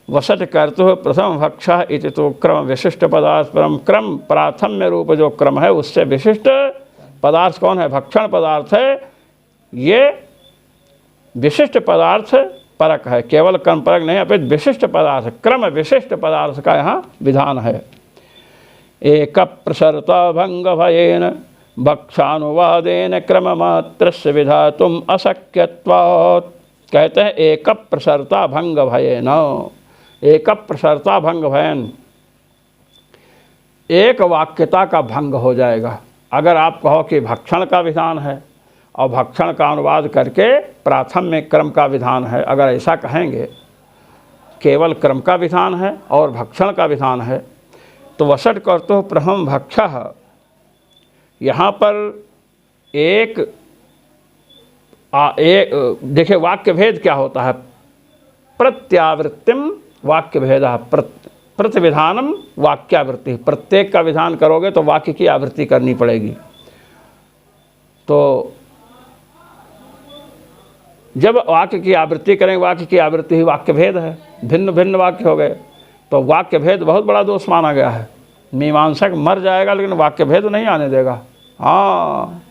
वसट कर्तुः प्रथम भक्षा इति। तो क्रम विशिष्ट पदार्थ परम क्रम, प्राथम्य रूप जो क्रम है उससे विशिष्ट पदार्थ कौन है? भक्षण पदार्थ है। ये विशिष्ट पदार्थ परक है, केवल कर्म परक नहीं, अपितु विशिष्ट पदार्थ, क्रम विशिष्ट पदार्थ का यहाँ विधान है। एक प्रसरता भंग भयेन भक्षानुवादेन क्रममात्रस्य विधातुम अशक्यत्वात्। कहते हैं एक प्रसरता भंग भयेन, एक प्रसरता भंग भयन, एक वाक्यता का भंग हो जाएगा। अगर आप कहो कि भक्षण का विधान है और भक्षण का अनुवाद करके प्राथम में क्रम का विधान है, अगर ऐसा कहेंगे केवल क्रम का विधान है और भक्षण का विधान है, तो वसट कर्तुः प्रथम भक्षः, यहाँ पर एक देखिए वाक्य भेद क्या होता है? प्रत्यावृत्तिम वाक्य भेद, प्रतिविधानम वाक्यावृत्ति। प्रत्येक का विधान करोगे तो वाक्य की आवृत्ति करनी पड़ेगी। तो जब वाक्य की आवृत्ति करेंगे, वाक्य की आवृत्ति ही वाक्य भेद है, भिन्न भिन्न वाक्य हो गए, तो वाक्य भेद बहुत बड़ा दोष माना गया है। मीमांसक मर जाएगा लेकिन वाक्य भेद नहीं आने देगा। हाँ,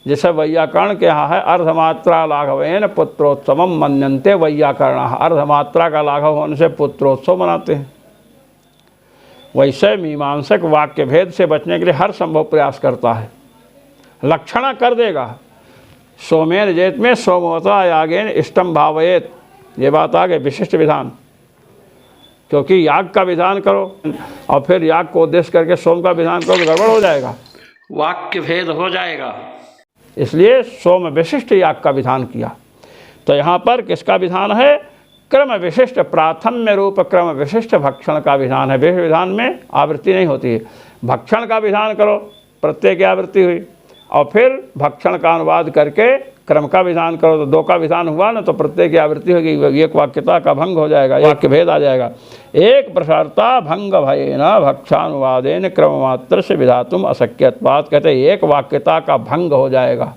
जैसे वैयाकरण के यहाँ है, अर्धमात्रा लाघवेन पुत्रोत्सवम मन्यन्ते वैयाकरण, अर्धमात्रा का लाघव होने से पुत्रोत्सव मनाते हैं। वैसे मीमांसक वाक्य भेद से बचने के लिए हर संभव प्रयास करता है। लक्षणा कर देगा, सोमेन जेत में सोमवता यागेन इष्टम भावयेत, ये बात आ गई विशिष्ट विधान। क्योंकि याग का विधान करो और फिर याग को उद्देश्य करके सोम का विधान करो तो गड़बड़ हो जाएगा, वाक्य भेद हो जाएगा। इसलिए सोम विशिष्ट याग का विधान किया। तो यहाँ पर किसका विधान है? क्रम विशिष्ट, प्राथम्य रूप क्रम विशिष्ट भक्षण का विधान है। विशिष्ट विधान में आवृत्ति नहीं होती है। भक्षण का विधान करो, प्रत्यय की आवृत्ति हुई, और फिर भक्षण का अनुवाद करके क्रम का विधान करो तो दो का विधान हुआ ना, तो प्रत्यय की आवृत्ति होगी, एक वाक्यता का भंग हो जाएगा, वाक्य भेद आ जाएगा। एक प्रसारता भंग भयेन भक्षानुवादेन क्रममात्र से विधातुम अशक्यत्वात्। कहते हैं एक वाक्यता का भंग हो जाएगा।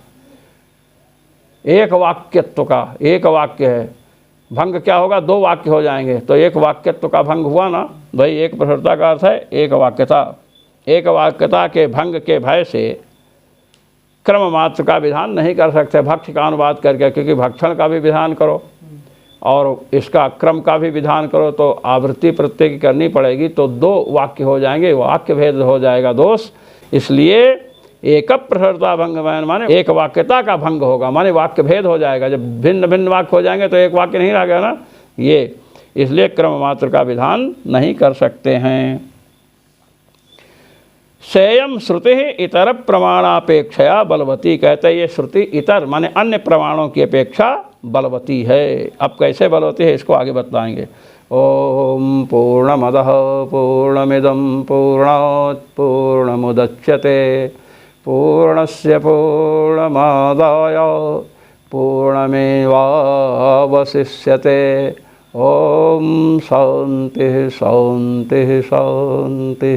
एक वाक्यत्व का, एक वाक्य है, भंग क्या होगा? दो वाक्य हो जाएंगे, तो एक वाक्यत्व का भंग हुआ ना भाई। एक प्रसारता का अर्थ है एक वाक्यता, एक वाक्यता के भंग के भय से क्रम मात्र का विधान नहीं कर सकते भक्ष का अनुवाद करके, क्योंकि भक्षण का भी विधान करो और इसका क्रम का भी विधान करो तो आवृत्ति प्रत्यय की करनी पड़ेगी, तो दो वाक्य हो जाएंगे, वाक्य भेद हो जाएगा दोष। इसलिए एक प्रसरता भंग माने एक वाक्यता का भंग होगा, माने वाक्य भेद हो जाएगा। जब भिन्न भिन्न वाक्य हो जाएंगे तो एक वाक्य नहीं रह गया ना ये, इसलिए क्रम मात्र का विधान नहीं कर सकते हैं। सेयम श्रुति इतर प्रमाणापेक्षया बलवती। कहते हैं ये श्रुति इतर माने अन्य प्रमाणों की अपेक्षा बलवती है। अब कैसे बलवती है इसको आगे बताएंगे। ओम पूर्णमदः पूर्णमिदं पूर्णात् पूर्णमुदच्यते पूर्णस्य पूर्णमादाय पूर्णमेवावशिष्यते। ओम शांति शांति शांति।